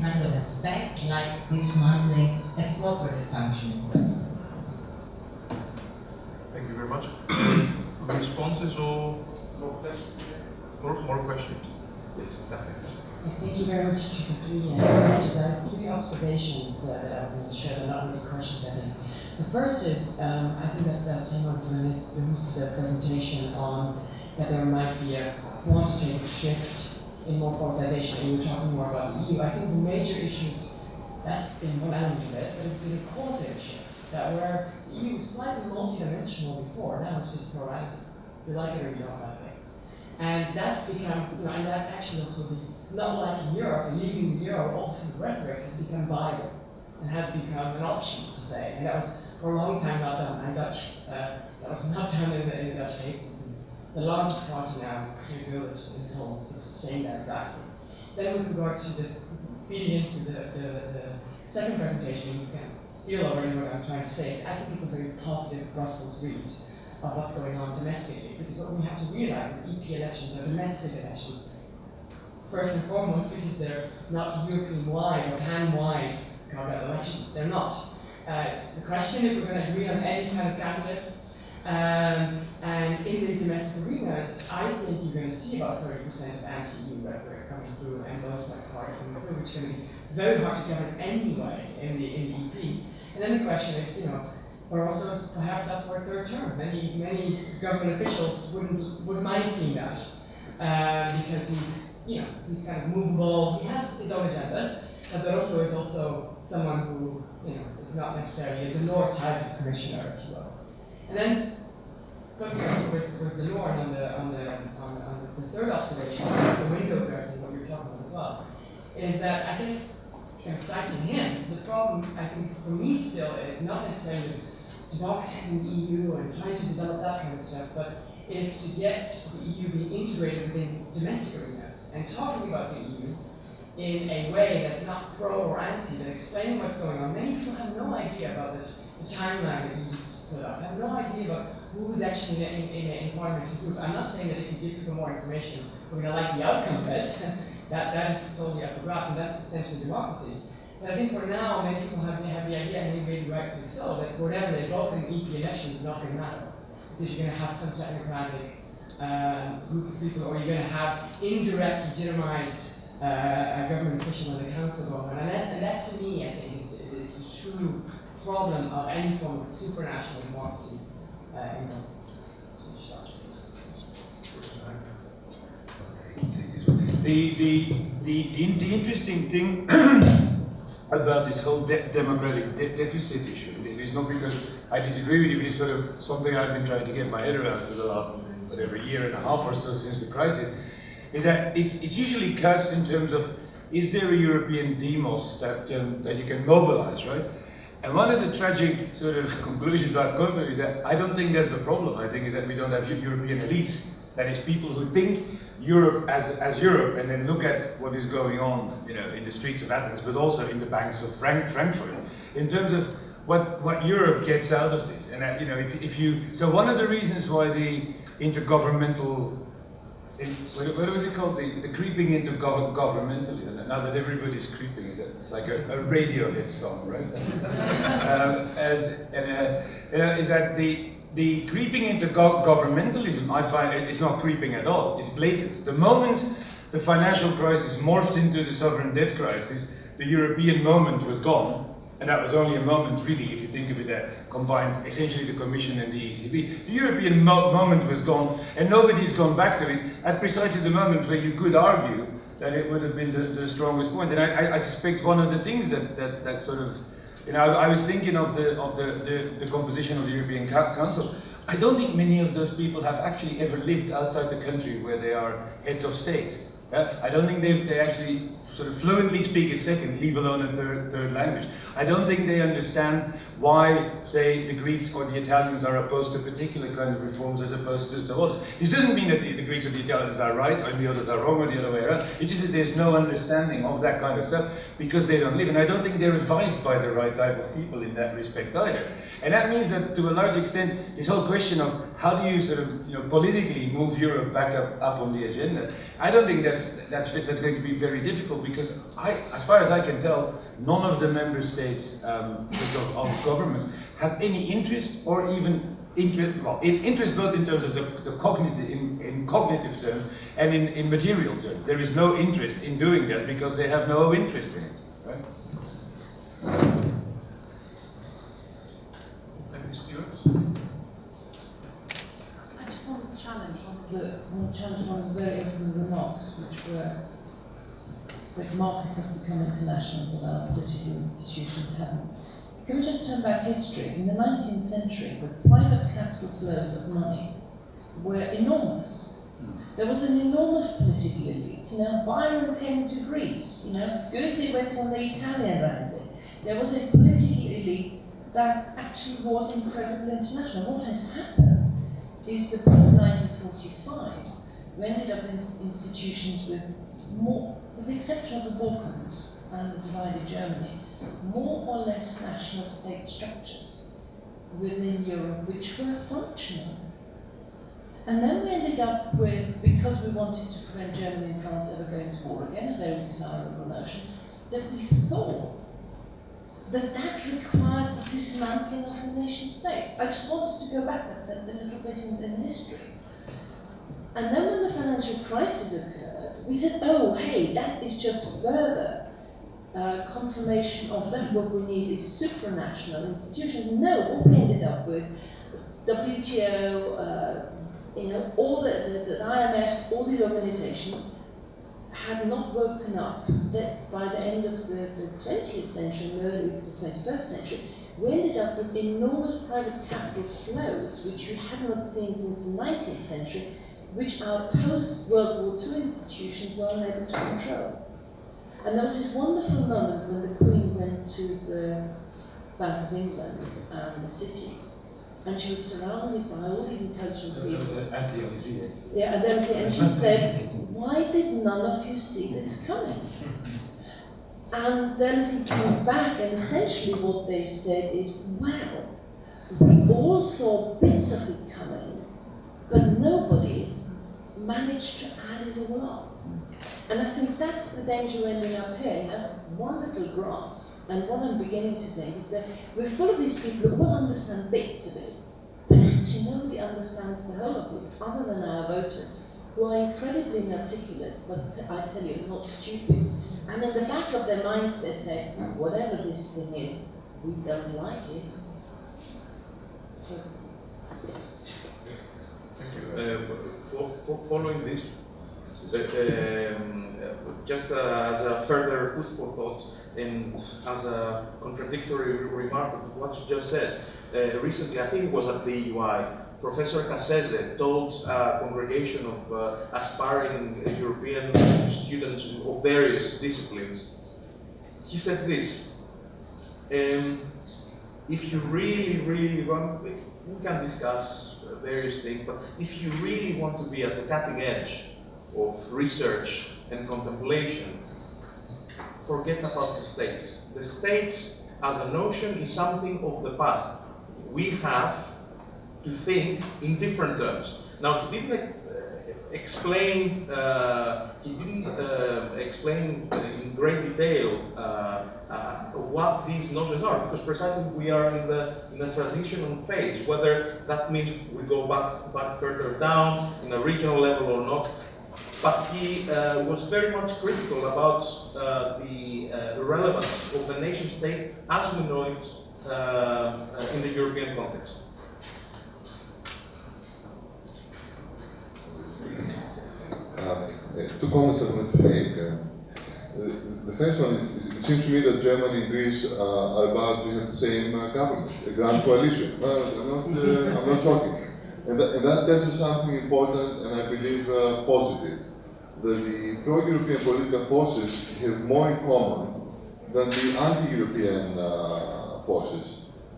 kind of effect like dismantling a properly functioning place. Thank you very much. Responses or more questions? More questions? Yes, exactly. Thank you very much to the three presenters. I have three observations that I will share, and not really questions. The first is, I think that came on from Ms. Bruce's presentation on that there might be a quantitative shift in more politicization, and you were talking more about the EU. I think the major issues, that's been one element of it, but it's been a qualitative shift, that where the EU was slightly multi-dimensional before, now it's just plurality. You like it or you don't like it. And that's become, and that actually also not like in Europe, leaving the euro, all this rhetoric has become viable and has become an option to say. And that was for a long time not done. I'm Dutch. That was not done in the Dutch case. The largest party now, Kiriakos in polls, is saying that exactly. Then with regard to the feeding into the second presentation, you can feel already what I'm trying to say is I think it's a very positive Brussels read of what's going on domestically. Because what we have to realize is EP elections are domestic elections. First and foremost, because they're not European-wide or pan-wide elections. They're not. It's the question if we're going to agree on any kind of candidates. And in these domestic arenas, I think you're going to see about 30% of anti-EU rhetoric coming through and those like parties coming through, which is going to be very hard to govern anyway in the EP. And then the question is, Barroso is perhaps up for a third term. Many government officials wouldn't mind seeing that because he's kind of movable. He has his own agendas, but also is also someone who is not necessarily the Delors type of commissioner, if you will. And then, with the Delors on the third observation, the window dressing, what you're talking about as well, is that I guess citing him, the problem I think for me still is not necessarily democratizing the EU and trying to develop that kind of stuff, but is to get the EU being integrated within domestic arenas and talking about the EU in a way that's not pro or anti, but explaining what's going on. Many people have no idea about the timeline that you just put up, have no idea about who's actually in a parliamentary group. I'm not saying that if you give people more information, we're going to like the outcome of it. that is totally up for grabs, and that's essentially democracy. But I think for now, many people have the idea, and maybe rightfully so, that whatever they vote in EP elections is not going to matter. Because you're going to have some technocratic group of people, or you're going to have indirect, legitimized a government official in the council government. And that to me, I think, is the true problem of any form of supranational democracy in this. The interesting thing about this whole democratic deficit issue, it's not because I disagree with you, but it's sort of something I've been trying to get my head around for the last year and a half or so since the crisis, is that it's usually couched in terms of, is there a European demos that you can mobilize, right? And one of the tragic sort of conclusions I've come to is that I don't think that's the problem. I think that we don't have European elites. That is, people who think Europe as Europe, and then look at what is going on, in the streets of Athens, but also in the banks of Frankfurt, in terms of what Europe gets out of this. And so one of the reasons why the intergovernmental, what was it called, the creeping into governmentally, now that everybody's creeping, it's like a Radiohead song, right? Is that the creeping into governmentalism, I find it's not creeping at all, it's blatant. The moment the financial crisis morphed into the sovereign debt crisis, the European moment was gone, and that was only a moment really, if you think of it, that combined essentially the Commission and the ECB. The European moment was gone, and nobody's gone back to it at precisely the moment where you could argue that it would have been the strongest point. And I suspect one of the things that sort of, I was thinking of the composition of the European Council. I don't think many of those people have actually ever lived outside the country where they are heads of state. I don't think they actually sort of fluently speak a second, leave alone a third language. I don't think they understand why, say, the Greeks or the Italians are opposed to particular kind of reforms as opposed to others. This doesn't mean that the Greeks or the Italians are right or the others are wrong or the other way around. It's just that there's no understanding of that kind of stuff because they don't live. And I don't think they're advised by the right type of people in that respect either. And that means that to a large extent, this whole question of how do you sort of politically move Europe back up on the agenda, I don't think that's going to be very difficult because as far as I can tell, none of the member states of government have any interest or even interest both in terms of the cognitive, in cognitive terms and in material terms. There is no interest in doing that because they have no interest in it, right? I just want to challenge one of the very open remarks, which were that markets have become international, but our political institutions haven't. Can we just turn back history? In the 19th century, the private capital flows of money were enormous. There was an enormous political elite. Byron came to Greece. Goethe went on the Italian Rising. There was a political elite that actually was incredibly international. What has happened is the post-1945, we ended up in institutions with more, with the exception of the Balkans and the divided Germany, more or less national state structures within Europe which were functional. And then we ended up with, because we wanted to prevent Germany and France ever going to war again, a very desirable notion, that we thought that required the dismantling of the nation state. I just want us to go back a little bit in history. And then when the financial crisis occurred, we said, oh, hey, that is just further confirmation of that what we need is supranational institutions. No, what we ended up with, WTO, all the IMF, all these organizations had not woken up that by the end of the 20th century, early of the 21st century, we ended up with enormous private capital flows, which we had not seen since the 19th century, which our post-World War II institutions were unable to control. And there was this wonderful moment when the Queen went to the Bank of England and the City, and she was surrounded by all these intelligent people. That was at the Elysee. Yeah, and she said, "Why did none of you see this coming?" And then he came back, and essentially what they said is, well, we all saw bits of it coming, but nobody managed to add it all up. And I think that's the danger ending up here in that one little graph. And what I'm beginning to think is that we're full of these people who all understand bits of it, but actually nobody understands the whole of it, other than our voters, who are incredibly inarticulate, but I tell you, not stupid. And in the back of their minds they say, whatever this thing is, we don't like it. So, following this, just as a further food for thought and as a contradictory remark of what you just said, recently, I think it was at the EUI, Professor Cassese told a congregation of aspiring European students of various disciplines, he said this, if you really want, we can discuss various things, but if you really want to be at the cutting edge of research and contemplation, forget about the states. The states as a notion is something of the past. We have to think in different terms. Now, he didn't explain in great detail what these notions are, because precisely we are in the transitional phase, whether that means we go back further down in a regional level or not. But he was very much critical about the relevance of the nation state as we know it in the European context. Two comments I wanted to make. The first one, it seems to me that Germany and Greece are about to have the same government, a grand coalition. I'm not talking. And that tells us something important and I believe positive. That the pro-European political forces have more in common than the anti-European forces.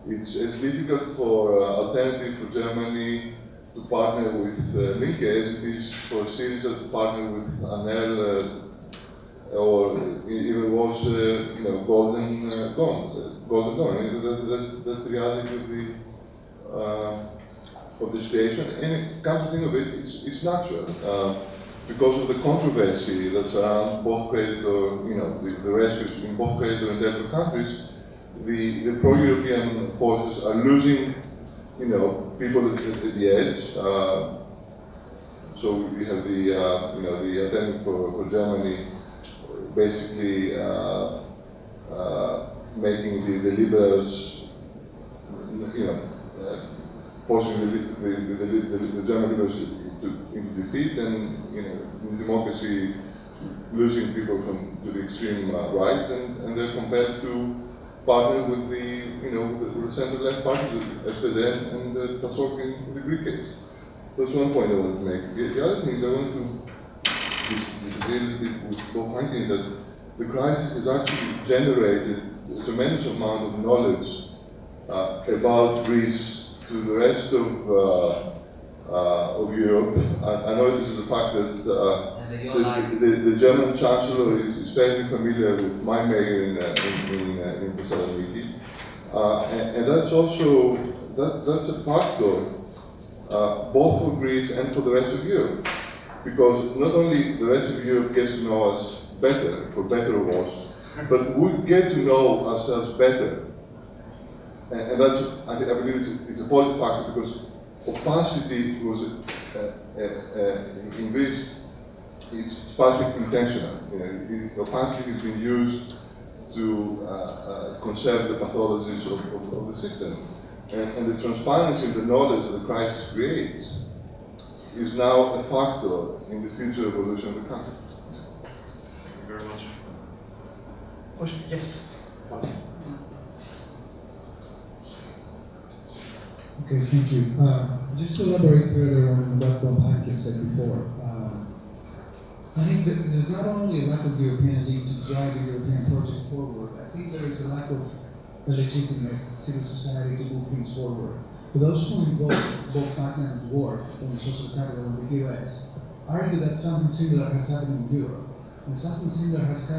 It's difficult for Alternative for Germany to partner with Milke as it is for Syriza to partner with Anel or even was Golden Dawn. I mean, that's the reality of the situation. And come to think of it, it's natural. Because of the controversy that surrounds both creditor, the rescues in both creditor and debtor countries, the pro-European forces are losing, people at the edge. So we have the attempt for Germany basically making the liberals, forcing the German liberals into defeat, and in democracy losing people to the extreme right, and they're compelled to partner with the center-left parties, SPD and PASOK in the Greek case. That's one point I wanted to make. The other thing is I want to disagree a little bit with Bob Hankin that the crisis has actually generated a tremendous amount of knowledge about Greece to the rest of Europe. I know this is the fact that the German Chancellor is fairly familiar with my mayor in Thessaloniki, and that's also that's a factor both for Greece and for the rest of Europe, because not only the rest of Europe gets to know us better, for better or worse, but we get to know ourselves better, and that's I believe it's a positive factor because. Opacity was in Greece. It's partially intentional. Opacity has been used to conserve the pathologies of the system. And the transparency and the knowledge that the crisis creates is now a factor in the future evolution of the country. Thank you very much. Question? Yes. Okay, thank you. Just to elaborate further on what Bob Hanke said before, I think that there's not only a lack of European elite to drive the European project forward, I think there is a lack of a legitimate civil society to move things forward. For those who involved Bob Magnan's work on the social capital in the US, argue that something similar has happened in Europe, and something similar has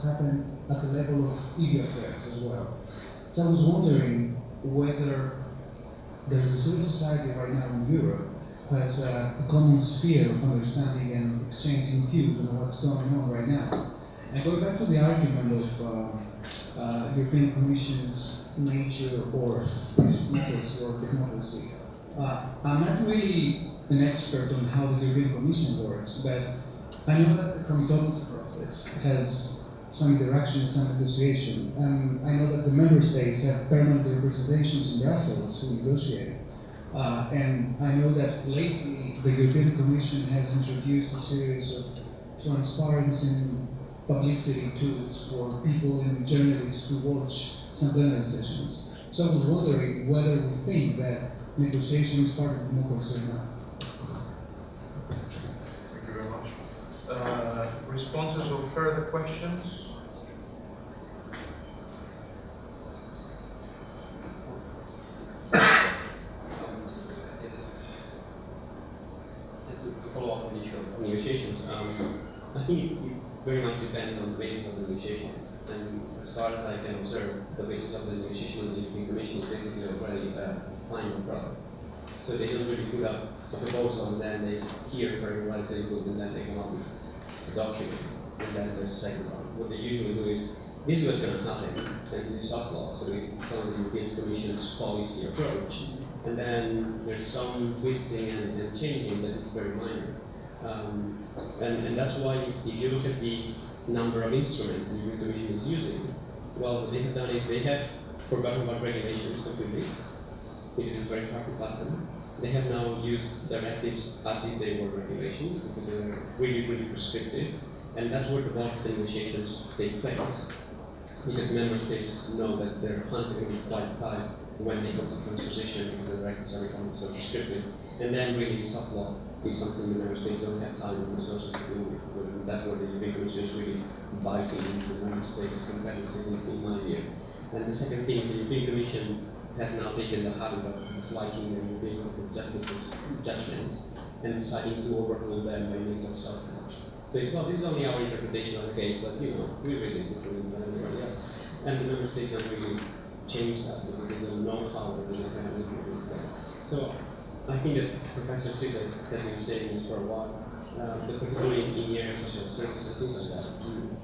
happened at the level of EU affairs as well. So I was wondering whether there's a civil society right now in Europe who has a common sphere of understanding and exchanging views on what's going on right now. And going back to the argument of European Commission's nature or democracy or democracy, I'm not really an expert on how the European Commission works, but I know that the comitology process has some interaction, some negotiation. I know that the member states have permanent representations in Brussels who negotiate. And I know that lately the European Commission has introduced a series of transparency and publicity tools for people and journalists who watch some plenary sessions. So I was wondering whether we think that negotiation is part of democracy or not. Thank you very much. Responses or further questions? Just to follow up on the issue of negotiations, I think it very much depends on the basis of the negotiation. And as far as I can observe, the basis of the negotiation of the European Commission is basically already a final product. So they don't really put up a proposal and then they hear for everyone say good and then they come up with a document and then there's a second round. What they usually do is, this is what's going to happen, and this is soft law, so it's on the European Commission's policy approach. And then there's some twisting and changing, but it's very minor. And that's why if you look at the number of instruments the European Commission is using, well, what they have done is they have forgotten about regulations completely, because it's very hard to pass them. They have now used directives as if they were regulations, because they are really, really prescriptive. And that's where the bulk of the negotiations take place. Because member states know that their hands are going to be quite tied when they come to transposition, because the directives are becoming so prescriptive. And then really soft law is something the member states don't have time and resources to deal with. And that's where the European Commission is really biting into the member states' competencies, in my view. And the second thing is the European Commission has now taken the habit of disliking the European Court of Justice's judgments and deciding to overrule them by means of soft law. So it's, well, this is only our interpretation of the case, but we read it differently than everybody else. And the member states don't really change that because they don't know how they're going to implement that. So I think that Professor Cesar has been saying this for a while, but particularly in areas such as services and things like that,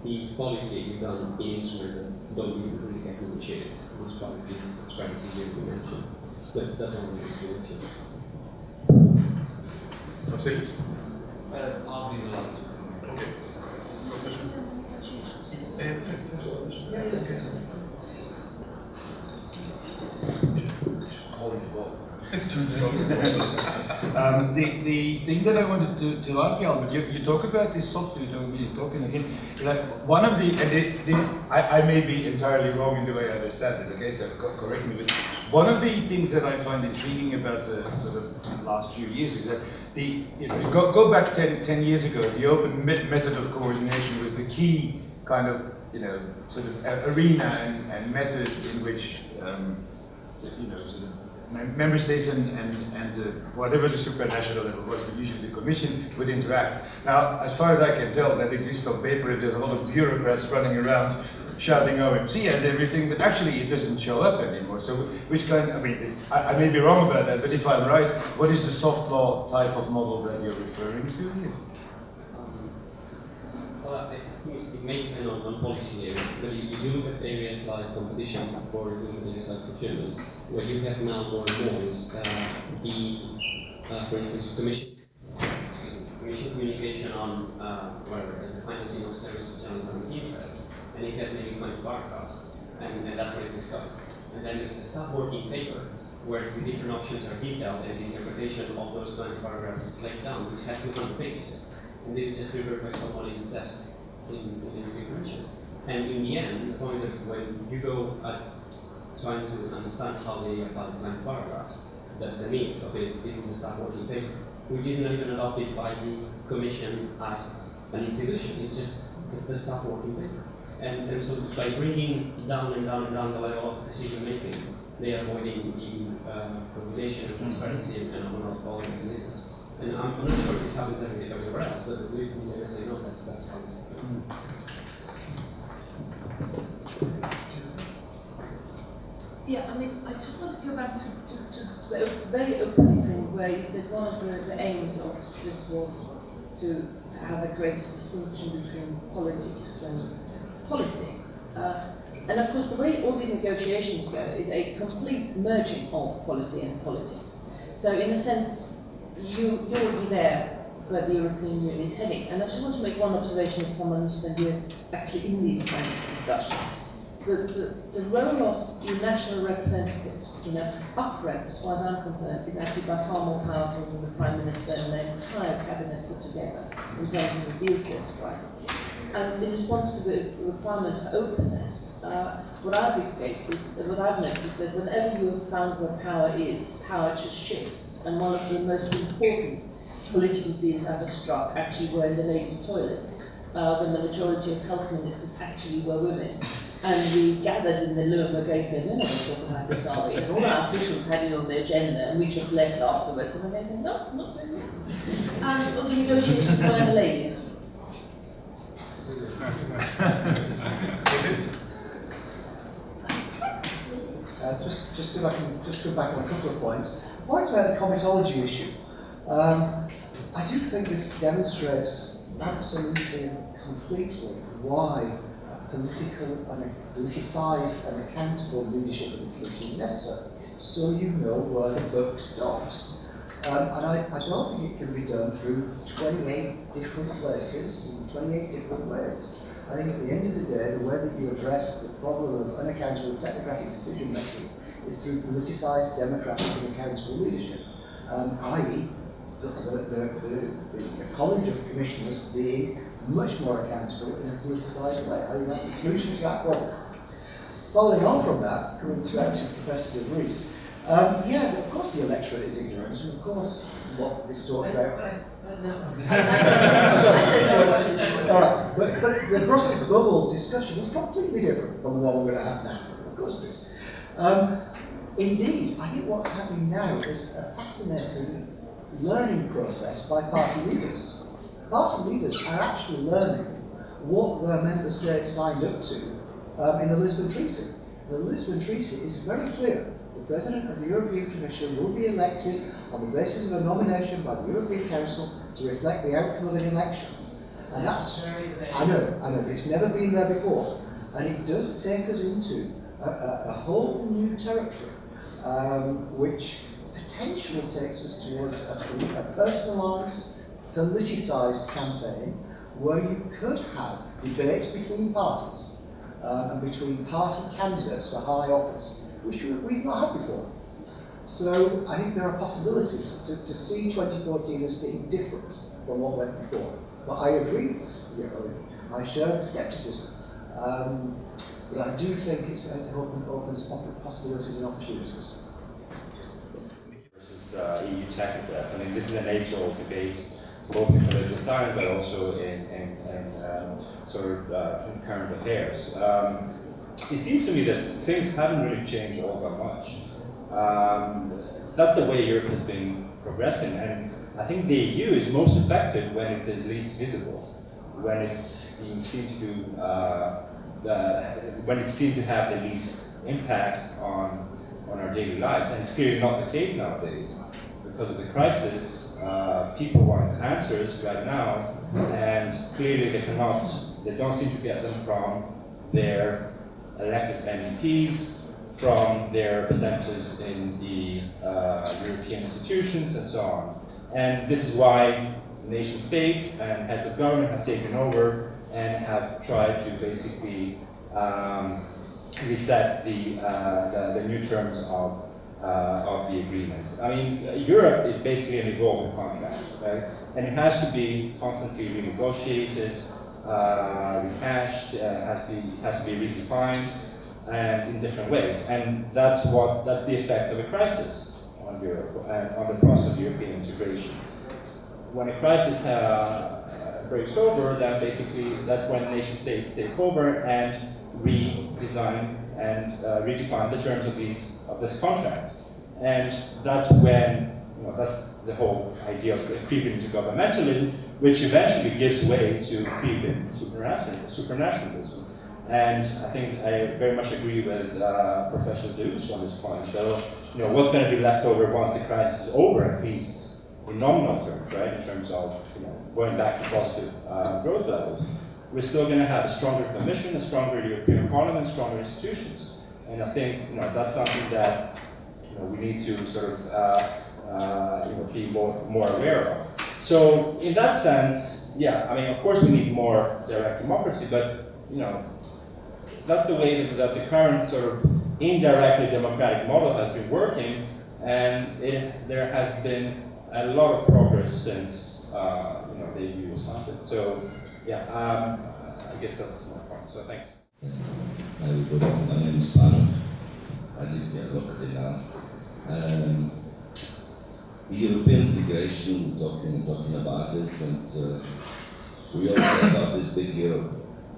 the policy is done in instruments that don't even really get negotiated. This part of the transparency here we mentioned, but that's only the solution. Vassilis? I'll be the last. Okay. The thing that I wanted to ask you, Albert, you talk about this software, you're talking again, like one of I may be entirely wrong in the way I understand it, okay, so correct me, but one of the things that I find intriguing about the sort of last few years is that go back 10 years ago, the open method of coordination was the key kind of, sort of arena and method in which, sort of member states and whatever the supranational level was, but usually the Commission would interact. Now, as far as I can tell, that exists on paper. There's a lot of bureaucrats running around shouting OMC and everything, but actually it doesn't show up anymore. So which kind, I may be wrong about that, but if I'm right, what is the soft law type of model that you're referring to here? Well, it may depend on policy area, but if you look at areas like competition or you look at areas like procurement, what you have now more and more is for instance, commission communication on the financing of services of general economic interest and it has maybe 20 paragraphs, and that's what is discussed. And then there's a staff working paper where the different options are detailed and the interpretation of those 20 paragraphs is laid down, which has 200 pages. And this is just prepared by someone in his desk in the European Commission. And in the end, the point is that when you go at trying to understand how they apply the 20 paragraphs, the meat of it is in the staff working paper, which is not even adopted by the Commission as an institution, it's just the staff working paper. And so by bringing down and down and down the level of decision making, they are avoiding the coordination and transparency and on all mechanisms. And I'm not sure if this happens everywhere else, but at least in the areas I know that's how it's happening. Yeah, I mean, I just want to go back to the very opening thing where you said one of the aims of this was to have a greater distinction between politics and policy. And of course, the way all these negotiations go is a complete merging of policy and politics. So in a sense, you're already there where the European Union is heading. And I just want to make one observation as someone who spent years actually in these kind of discussions. The role of your national representatives, UPREP, as far as I'm concerned, is actually by far more powerful than the Prime Minister and the entire cabinet put together in terms of the deals they're striking. And in response to the requirement for openness, what I've noticed is that whenever you have found where power is, power just shifts. And one of the most important political deals ever struck actually were in the ladies' toilet, when the majority of health ministers actually were women. And we gathered in the Louvre going to we're not going to talk about this, are we? And all our officials had it on the agenda, and we just left afterwards. And they said, no, not really. And on the negotiations by the ladies. Just go back on a couple of points. Points about the comitology issue. I do think this demonstrates absolutely completely why political and politicised and accountable leadership of the future is necessary. So you know where the buck stops. And I don't think it can be done through 28 different places in 28 different ways. I think at the end of the day, the way that you address the problem of unaccountable technocratic decision making is through politicised, democratic and accountable leadership, i.e. the College of Commissioners being much more accountable in a politicised way. I think that's the solution to that problem. Following on from that, coming to Professor De Vries, yeah, of course the electorate is ignorant, and of course what this talks about. All right, but the Brussels bubble discussion is completely different from the one we're going to have now. Of course it is. Indeed, I think what's happening now is a fascinating learning process by party leaders. Party leaders are actually learning what their member states signed up to in the Lisbon Treaty. The Lisbon Treaty is very clear. The President of the European Commission will be elected on the basis of a nomination by the European Council to reflect the outcome of an election. And that's, I know, but it's never been there before. And it does take us into a whole new territory, which potentially takes us towards a personalised, politicised campaign where you could have debates between parties and between party candidates for high office, which we've not had before. So I think there are possibilities to see 2014 as being different from what went before. But I agree with this. I share the scepticism. But I do think it opens possibilities and opportunities. Versus EU tech debt. I mean, this is an age-old debate, both in political science, but also in current affairs. It seems to me that things haven't really changed all that much. That's the way Europe has been progressing, and I think the EU is most effective when it is least visible, when it's being seen to when it seems to have the least impact on our daily lives, and it's clearly not the case nowadays. Because of the crisis, people want answers right now, and clearly they don't seem to get them from their elected MEPs, from their representatives in the European institutions, and so on. And this is why nation states and heads of government have taken over and have tried to basically reset the new terms of the agreements. I mean, Europe is basically an evolving contract, right? And it has to be constantly renegotiated, rehashed, has to be redefined, and in different ways. And that's the effect of a crisis on Europe and on the process of European integration. When a crisis breaks over, then basically that's when nation states take over and redesign and redefine the terms of this contract. And that's when, that's the whole idea of creeping into governmentalism, which eventually gives way to creeping supranationalism. And I think I very much agree with Professor Deus on this point. So, what's going to be left over once the crisis is over, at least in nominal terms, right? In terms of going back to positive growth levels, we're still going to have a stronger Commission, a stronger European Parliament, stronger institutions. And I think that's something that we need to sort of be more aware of. So in that sense, yeah, I mean, of course we need more direct democracy, but that's the way that the current sort of indirectly democratic model has been working, and there has been a lot of progress since the EU was founded. So yeah, I guess that's my point. So thanks. Hi everybody, my name is Manu. I live here locally now. European integration, talking about it, and we all say about this big Europe.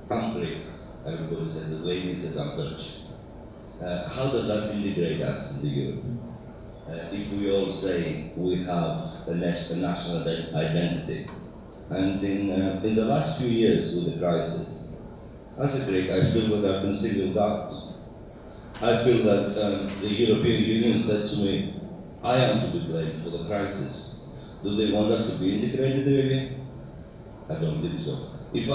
Hungary, everybody said the ladies said I'm Dutch. How does that integrate us into Europe? If we all say we have a national identity, and in the last few years with the crisis, as a Greek, I feel that I've been singled out. I feel that the European Union said to me, I am to be blamed for the crisis. Do they want us to be integrated really? I don't think so. If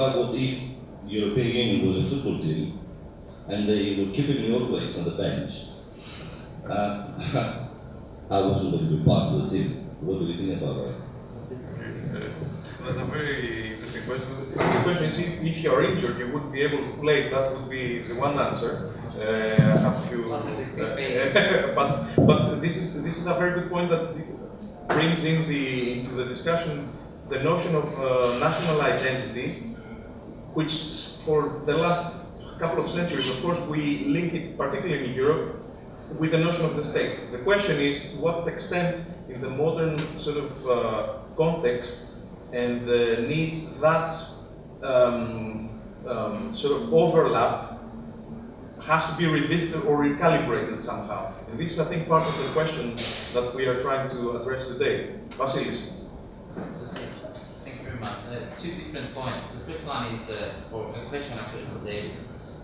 European Union was a football team and they were keeping me always on the bench, I wasn't going to be part of the team. What do you think about that? That's a very interesting question. The question is, if you are injured, you wouldn't be able to play. That would be the one answer. I have few, but this is a very good point that brings into the discussion the notion of national identity, which for the last couple of centuries, of course, we link it, particularly in Europe, with the notion of the state. The question is, to what extent in the modern sort of context and the needs that sort of overlap has to be revisited or recalibrated somehow. And this is, I think, part of the question that we are trying to address today. Vassilis. Thank you very much. Two different points. The first one is, or a question actually for David.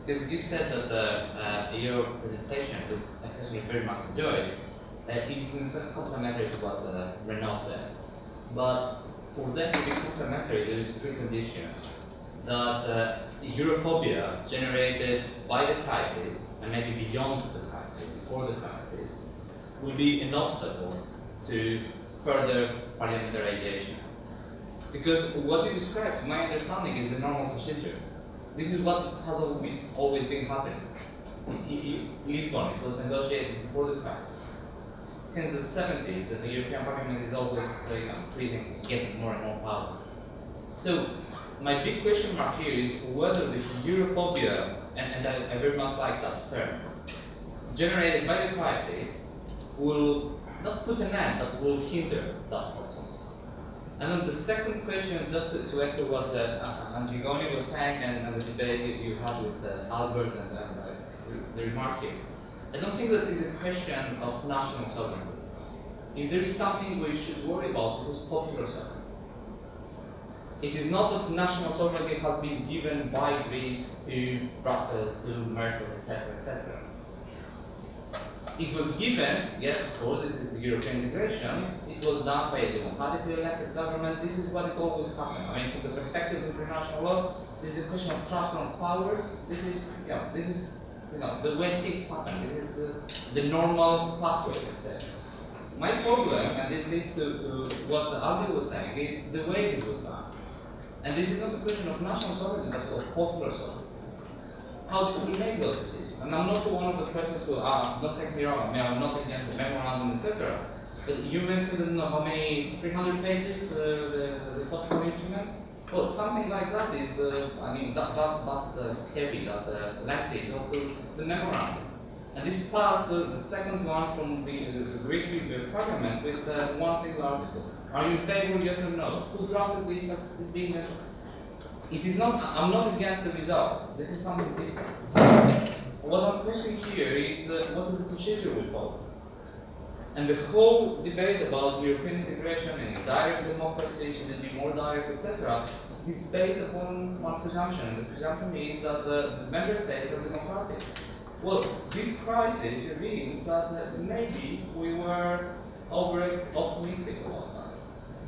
Because you said that your presentation, which I personally very much enjoyed, is in a sense complementary to what Renaud said. But for them to be complementary, there is three conditions. That Europhobia generated by the crisis, and maybe beyond the crisis, before the crisis, will be an obstacle to further parliamentarization. Because what you described, to my understanding, is the normal procedure. This is what has always been happening. Lisbon, it was negotiated before the crisis. Since the 70s, that the European Parliament is always increasing, getting more and more power. So my big question mark here is whether the Europhobia, and I very much like that term, generated by the crisis, will not put an end, but will hinder that process. And then the second question, just to echo what Antigone was saying and the debate you had with Albert and the remark here, I don't think that this is a question of national sovereignty. If there is something we should worry about, this is popular sovereignty. It is not that national sovereignty has been given by Greece to Brussels, to Merkel, etc., etc. It was given, yes, of course, this is European integration. It was done by a democratically elected government. This is what it always happened. I mean, from the perspective of international law, this is a question of trust on powers. This is the way things happen. This is the normal pathway, let's say. My problem, and this leads to what Aldi was saying, is the way this was done. And this is not a question of national sovereignty, but of popular sovereignty. How do we make those decisions? And I'm not one of the persons who are, not take me wrong, I mean, I'm not against the memorandum, etc. But you mentioned, I don't know how many, 300 pages, the software instrument? Well, something like that is, I mean, that heavy, that lengthy is also the memorandum. And this passed the second one from the Greek Parliament with one single article. Are you in favor, yes or no? Who drafted this as being measured? It is not, I'm not against the result. This is something different. What I'm pushing here is what is the procedure we follow? And the whole debate about European integration and direct democracy, should it be more direct, etc., is based upon one presumption. The presumption is that the member states are democratic. Well, this crisis reveals that maybe we were over-optimistic about that.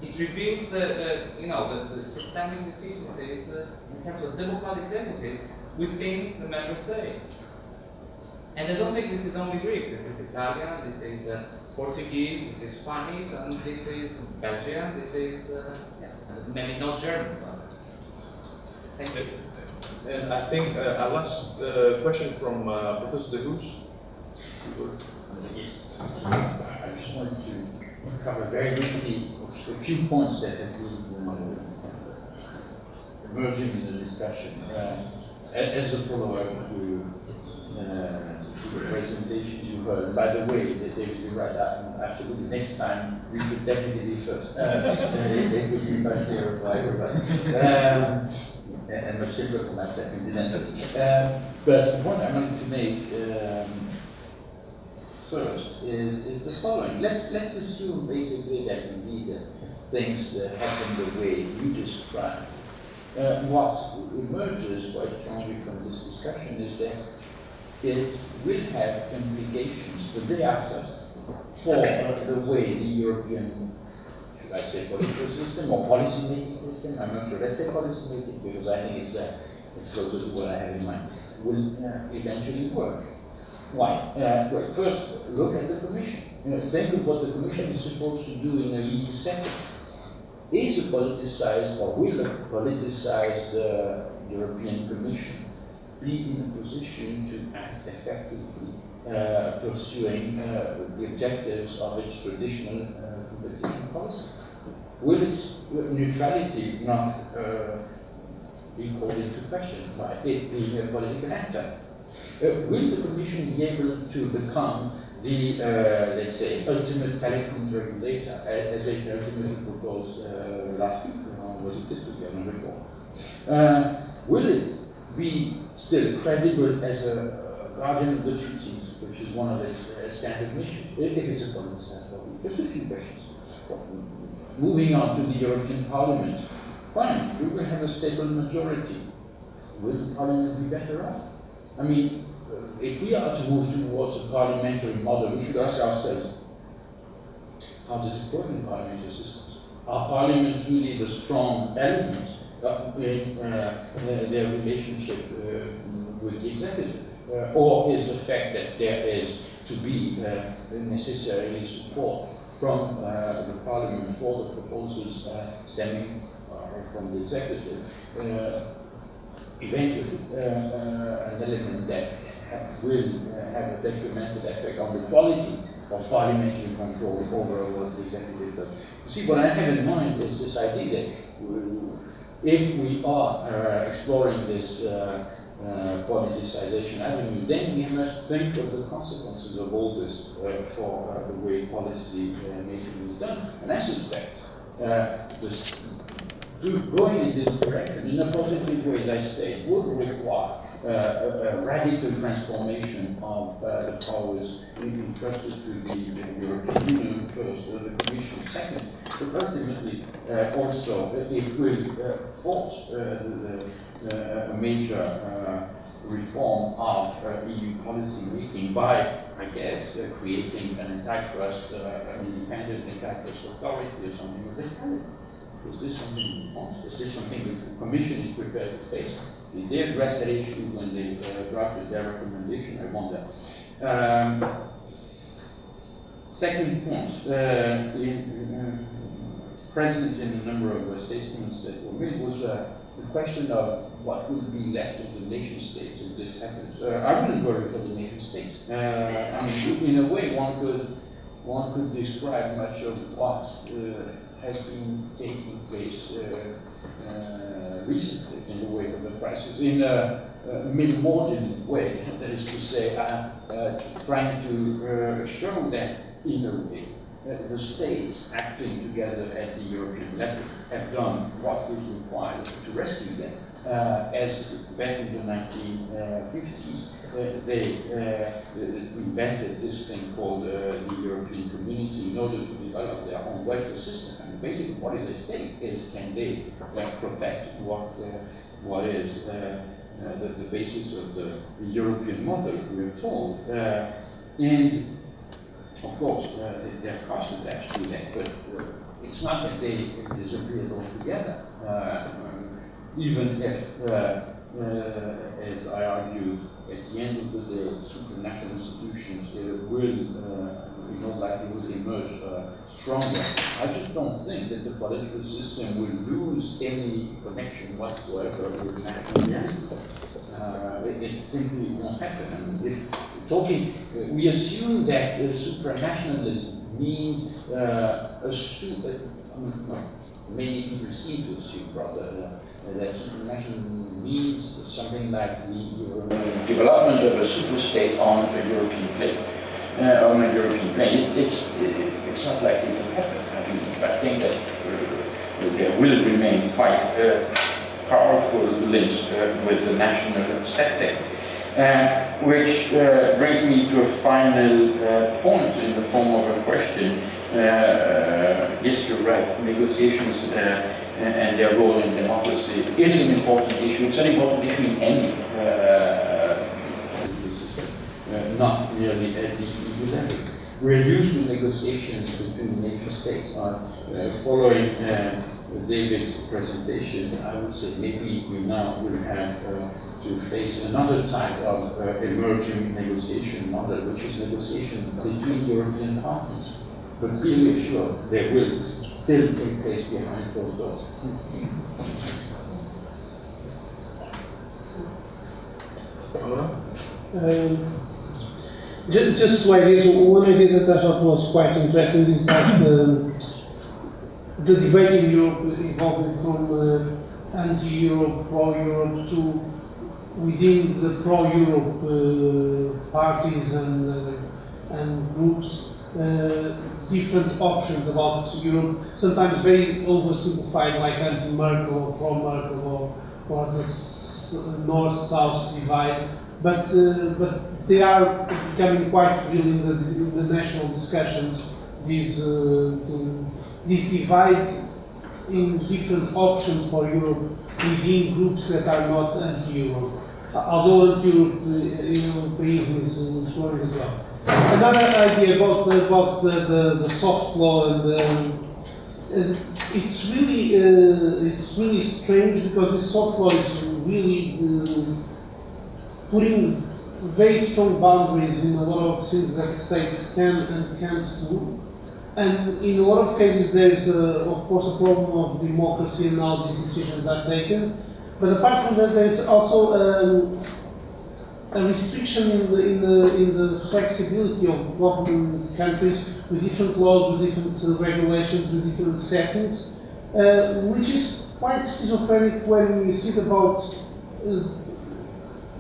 It reveals the systemic deficiencies in terms of democratic deficit within the member state. And I don't think this is only Greek. This is Italian, this is Portuguese, this is Spanish, and this is Belgian, this is maybe not German. But thank you. And I think a last question from Professor De Hoes. I just wanted to cover very briefly a few points that have been emerging in the discussion. As a follow-up to the presentations you heard, by the way, David, you're right, absolutely, next time we should definitely be first. It would be much clearer for everybody. And much different for myself, incidentally. But the point I wanted to make first is the following. Let's assume basically that indeed things happen the way you described. What emerges quite strongly from this discussion is that it will have implications the day after for the way the European, should I say, political system or policy-making system, I'm not sure, let's say policy-making because I think it's closer to what I have in mind, will eventually work. Why? Well, first, look at the Commission. Think of what the Commission is supposed to do in a EU setting. Is a politicized or will a politicized European Commission be in a position to act effectively pursuing the objectives of its traditional competition policy? Will its neutrality not be called into question by it being a political actor? Will the Commission be able to become the, let's say, ultimate telecoms regulator, as it ultimately proposed last week, or was it this week, I don't recall? Will it be still credible as a guardian of the treaties, which is one of its standard missions, if it's a politicized body? Just a few questions. Moving on to the European Parliament. Fine, we will have a stable majority. Will the Parliament be better off? I mean, if we are to move towards a parliamentary model, we should ask ourselves, how does it work in parliamentary systems? Are parliaments really the strong element in their relationship with the executive? Or is the fact that there is to be necessarily support from the parliament for the proposals stemming from the executive eventually an element that will have a detrimental effect on the quality of parliamentary control over what the executive does? You see, what I have in mind is this idea that if we are exploring this politicization avenue, then we must think of the consequences of all this for the way policy making is done. And I suspect going in this direction, in a positive way, as I say, would require a radical transformation of the powers entrusted to the European Union first, the Commission second, but ultimately also it will force a major reform of EU policy making by, I guess, creating an antitrust, an independent antitrust authority or something of that kind. Is this something we want? Is this something that the Commission is prepared to face? Did they address that issue when they drafted their recommendation? I wonder. Second point, present in a number of statements that were made was the question of what will be left of the nation states if this happens. I wouldn't worry for the nation states. I mean, in a way, one could describe much of what has been taking place recently in the wake of the crisis in a mid-modern way, that is to say, trying to show that in a way the states acting together at the European level have done what was required to rescue them. As back in the 1950s, they invented this thing called the European Community in order to develop their own welfare system. And basically, what is at stake is can they protect what is the basis of the European model, we're told. And of course, there are costs attached to that, but it's not that they disappeared altogether. Even if, as I argue, at the end of the day, supranational institutions will, in all likelihood, emerge stronger. I just don't think that the political system will lose any connection whatsoever with national reality. It simply won't happen. If talking, we assume that supranationalism means many people seem to assume rather that supranationalism means something like the development of a superstate on a European plane. It's not likely to happen. I think that there will remain quite powerful links with the national sector. Which brings me to a final point in the form of a question. Yes, you're right. Negotiations and their role in democracy is an important issue. It's an important issue in any not merely at the EU level. We're used to negotiations between nation states. Following David's presentation, I would say maybe we now will have to face another type of emerging negotiation model, which is negotiation between European parties. But be assured, there will still take place behind closed doors. Just two ideas. One idea that I thought was quite interesting is that the debate in Europe evolving from anti-Europe, pro-Europe to within the pro-Europe parties and groups, different options about Europe, sometimes very oversimplified, like anti-Merkel or pro-Merkel or the north-south divide, but they are becoming quite real in the national discussions. This divide in different options for Europe within groups that are not anti-Europe, although anti-Europeanism is growing as well. Another idea about the soft law and it's really strange because the soft law is really putting very strong boundaries in a lot of things that states can and can't do. And in a lot of cases there is, of course, a problem of democracy and how these decisions are taken. But apart from that, there is also a restriction in the flexibility of government countries with different laws, with different regulations, with different settings, which is quite schizophrenic when you think about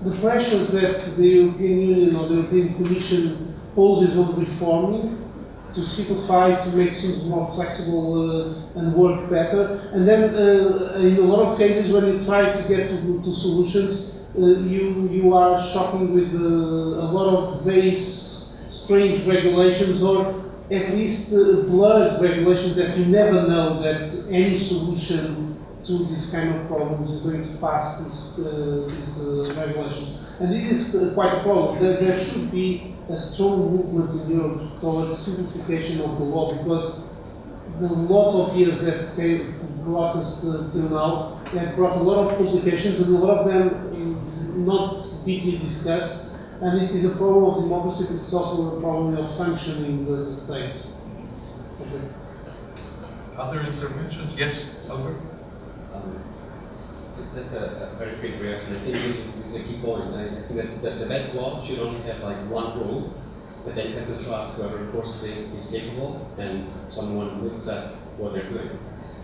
the pressures that the European Union or the European Commission poses on reforming, to simplify, to make things more flexible and work better. And then in a lot of cases when you try to get to solutions, you are shocking with a lot of very strange regulations, or at least blurred regulations that you never know that any solution to this kind of problems is going to pass these regulations. And this is quite a problem. There should be a strong movement in Europe towards simplification of the law, because the lots of years that brought us till now have brought a lot of complications, and a lot of them not deeply discussed. And it is a problem of democracy, but it's also a problem of functioning the states. Other interventions? Yes, Albert? Just a very quick reaction. I think this is a key point. I think that the best law should only have like one rule, but then you have to trust whoever enforces it is capable and someone looks at what they're doing.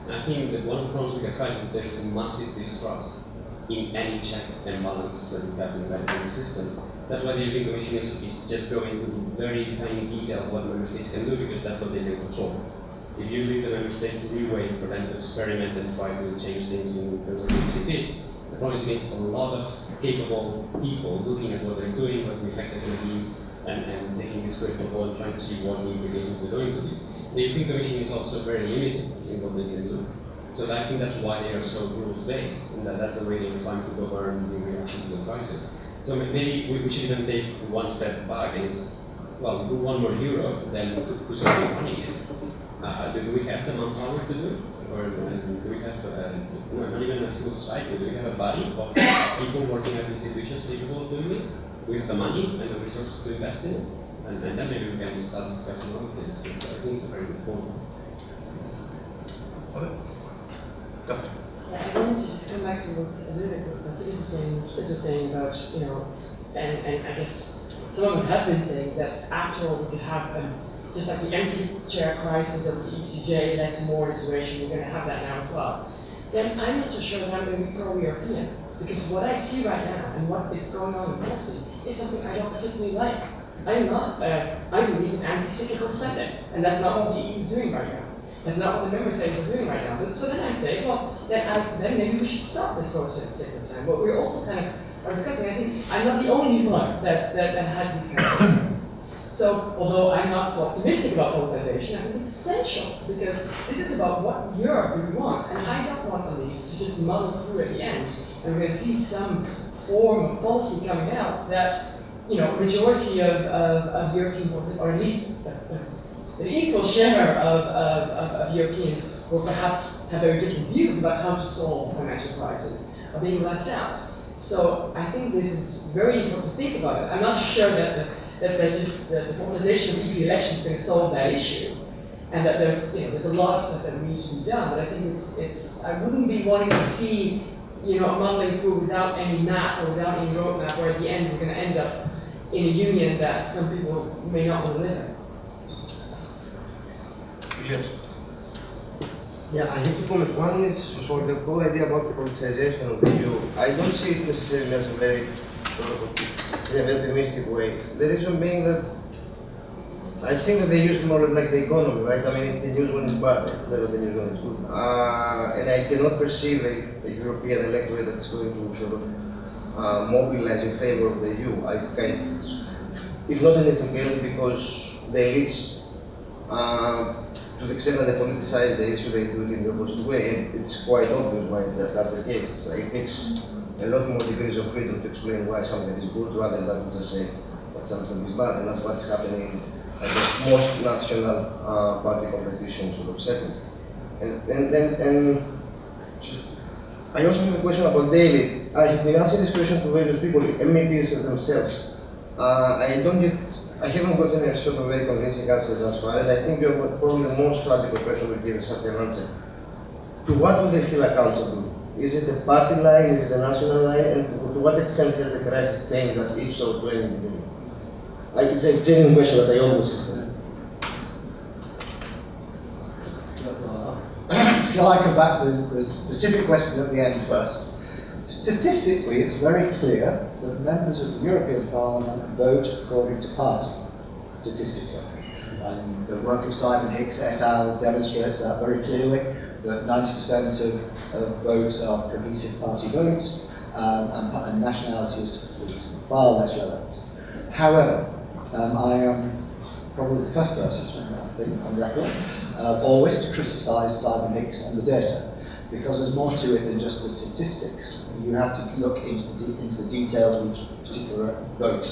And I think that one of the problems with the crisis is there is a massive distrust in any check and balance that we have in the system. That's why the European Commission is just going into very tiny detail of what member states can do, because that's what they can control. If you leave the member states leeway for them to experiment and try to change things in terms of ECP, the problem is you need a lot of capable people looking at what they're doing, what the effects are going to be, and taking this crystal ball and trying to see what the implications are going to be. The European Commission is also very limited in what they can do. So I think that's why they are so rules-based, and that's the way they're trying to govern the reaction to the crisis. So maybe we should even take one step back and it's, well, do one more euro, then put some more money in. Do we have the manpower to do it? Or do we have, not even a civil society, do we have a body of people working at institutions capable of doing it? Do we have the money and the resources to invest in it? And then maybe we can start discussing other things. But I think it's a very good point. Yeah, I wanted to just come back to what a little bit what Vassilis was saying about, and I guess some of us have been saying is that after all we could have just like the empty chair crisis of the ECJ led to more integration, we're going to have that now as well. Then I'm not so sure that I'm going to be pro-European, because what I see right now and what is going on in policy is something I don't particularly like. I'm not, I believe in anti-cyclical spending, and that's not what the EU is doing right now. That's not what the member states are doing right now. So then I say, well, then maybe we should stop this pro-cyclical spending. But we're also kind of are discussing, I think I'm not the only one that has these kind of concerns. So, although I'm not so optimistic about politicization, I think it's essential, because this is about what Europe we want, and I don't want elites to just muddle through at the end, and we're going to see some form of policy coming out that, majority of European, or at least an equal share of Europeans will perhaps have very different views about how to solve the financial crisis, are being left out. So I think this is very important to think about it. I'm not sure that the popularization of EP elections is going to solve that issue, and that there's a lot of stuff that needs to be done. But I think it's I wouldn't be wanting to see a muddling through without any map or without any roadmap, where at the end we're going to end up in a union that some people may not want to live in. Yes. Yeah, I have to comment. One is for the whole idea about the politicization of the EU. I don't see it necessarily as a very in a very optimistic way. The reason being that I think that they use it more like the economy, right? I mean, it's the news when it's bad, it's never the news when it's good. And I cannot perceive a European electorate that's going to sort of mobilize in favor of the EU. If not anything else, because the elites, to the extent that they politicize the issue, they do it in the opposite way. And it's quite obvious why that's the case. It takes a lot more degrees of freedom to explain why something is good rather than just say that something is bad. And that's what's happening at the most national party competition sort of setting. And I also have a question about David. I have been asking this question to various people, MEPs themselves. I haven't gotten a sort of very convincing answer thus far, and I think you're probably the most practical person to give such an answer. To what do they feel accountable? Is it a party line? Is it a national line? And to what extent has the crisis changed that, if so, to any degree? It's a genuine question that I always ask. Shall I come back to the specific question at the end first? Statistically, it's very clear that members of the European Parliament vote according to party, statistically. And the work of Simon Hicks et al. Demonstrates that very clearly, that 90% of votes are cohesive party votes, and nationality is far less relevant. However, I am probably the first person, I think, on record, always to criticise Simon Hicks and the data, because there's more to it than just the statistics. You have to look into the details of each particular vote,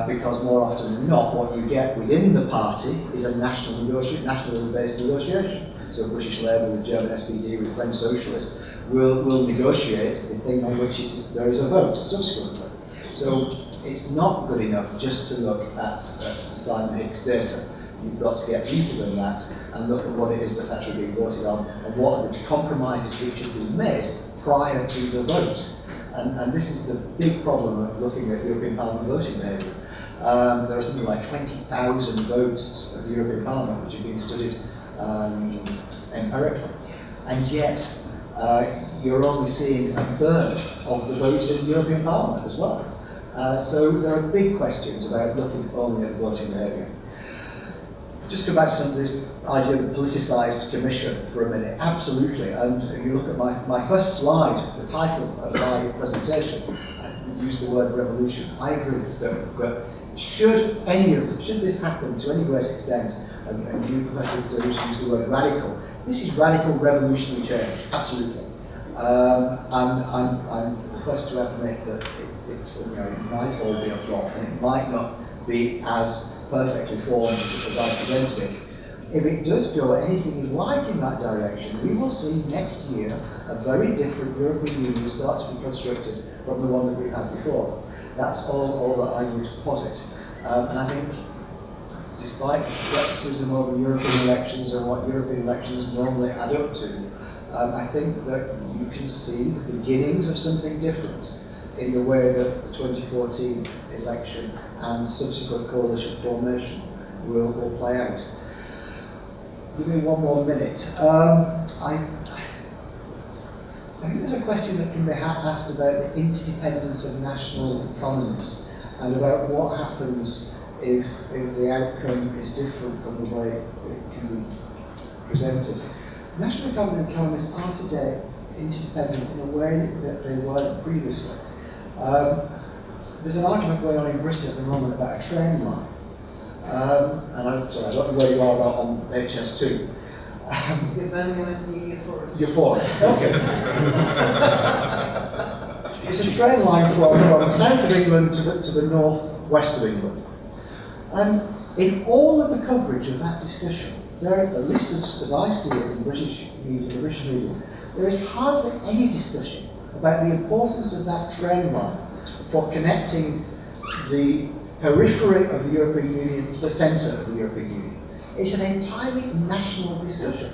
because more often than not, what you get within the party is a national-based negotiation. So British Labour with German SPD with French Socialists will negotiate the thing on which there is a vote subsequently. So it's not good enough just to look at Simon Hicks data. You've got to get deeper than that and look at what it is that's actually being voted on and what are the compromises which have been made prior to the vote. And this is the big problem of looking at European Parliament voting behaviour. There are something like 20,000 votes of the European Parliament which have been studied empirically. And yet, you're only seeing a third of the votes in the European Parliament as well. So there are big questions about looking only at voting behaviour. Just go back to some of this idea of the politicised commission for a minute. Absolutely. And if you look at my first slide, the title of my presentation, I used the word revolution. I agree that should this happen to any great extent, and you, Professor Delush, used the word radical, this is radical revolutionary change. Absolutely. And I'm the first to admit that it might all be a flop, and it might not be as perfectly formed as I presented it. If it does go anything like in that direction, we will see next year a very different European Union start to be constructed from the one that we had before. That's all that I would posit. And I think, despite the skepticism over European elections and what European elections normally add up to, I think that you can see the beginnings of something different in the way that the 2014 election and subsequent coalition formation will play out. Give me one more minute. I think there's a question that can be asked about the interdependence of national economies and about what happens if the outcome is different from the way it can be presented. National economies are today interdependent in a way that they weren't previously. There's an argument going on in Britain at the moment about a train line. And I'm sorry, I don't know where you are on HS2. You're Birmingham and you're for it. You're for it, okay. It's a train line from the south of England to the north-west of England. And in all of the coverage of that discussion, there, at least as I see it in British media, there is hardly any discussion about the importance of that train line for connecting the periphery of the European Union to the centre of the European Union. It's an entirely national discussion.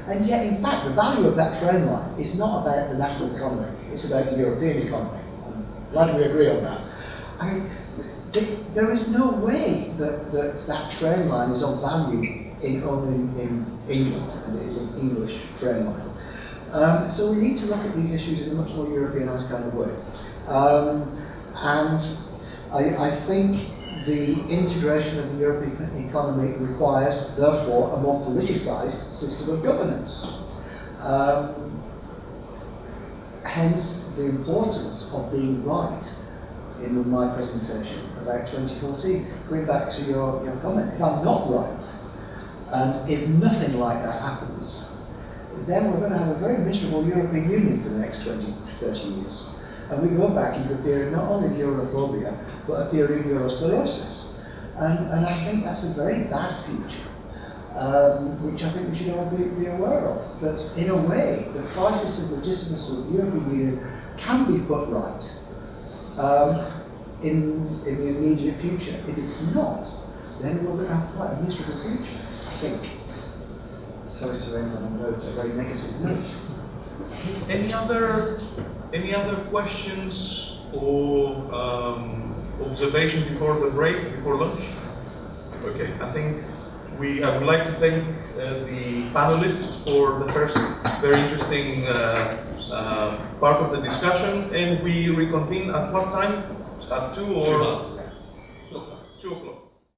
And yet, in fact, the value of that train line is not about the national economy, it's about the European economy. I'm glad we agree on that. I mean, there is no way that train line is of value only in England, and it is an English train line. So we need to look at these issues in a much more Europeanised kind of way. And I think the integration of the European economy requires, therefore, a more politicised system of governance. Hence, the importance of being right in my presentation about 2014. Going back to your comment, if I'm not right, and if nothing like that happens, then we're going to have a very miserable European Union for the next 20, 30 years. And we go back into a period not only of Europhobia, but a period of Eurosclerosis. And I think that's a very bad future, which I think we should all be aware of. That in a way, the crisis of legitimacy of the European Union can be put right in the immediate future. If it's not, then we're going to have quite a miserable future, I think. Sorry to end on a very negative note. Any other questions or observations before the break, before lunch? Okay, I would like to thank the panelists for the first very interesting part of the discussion, and we reconvene at what time? At 2 or?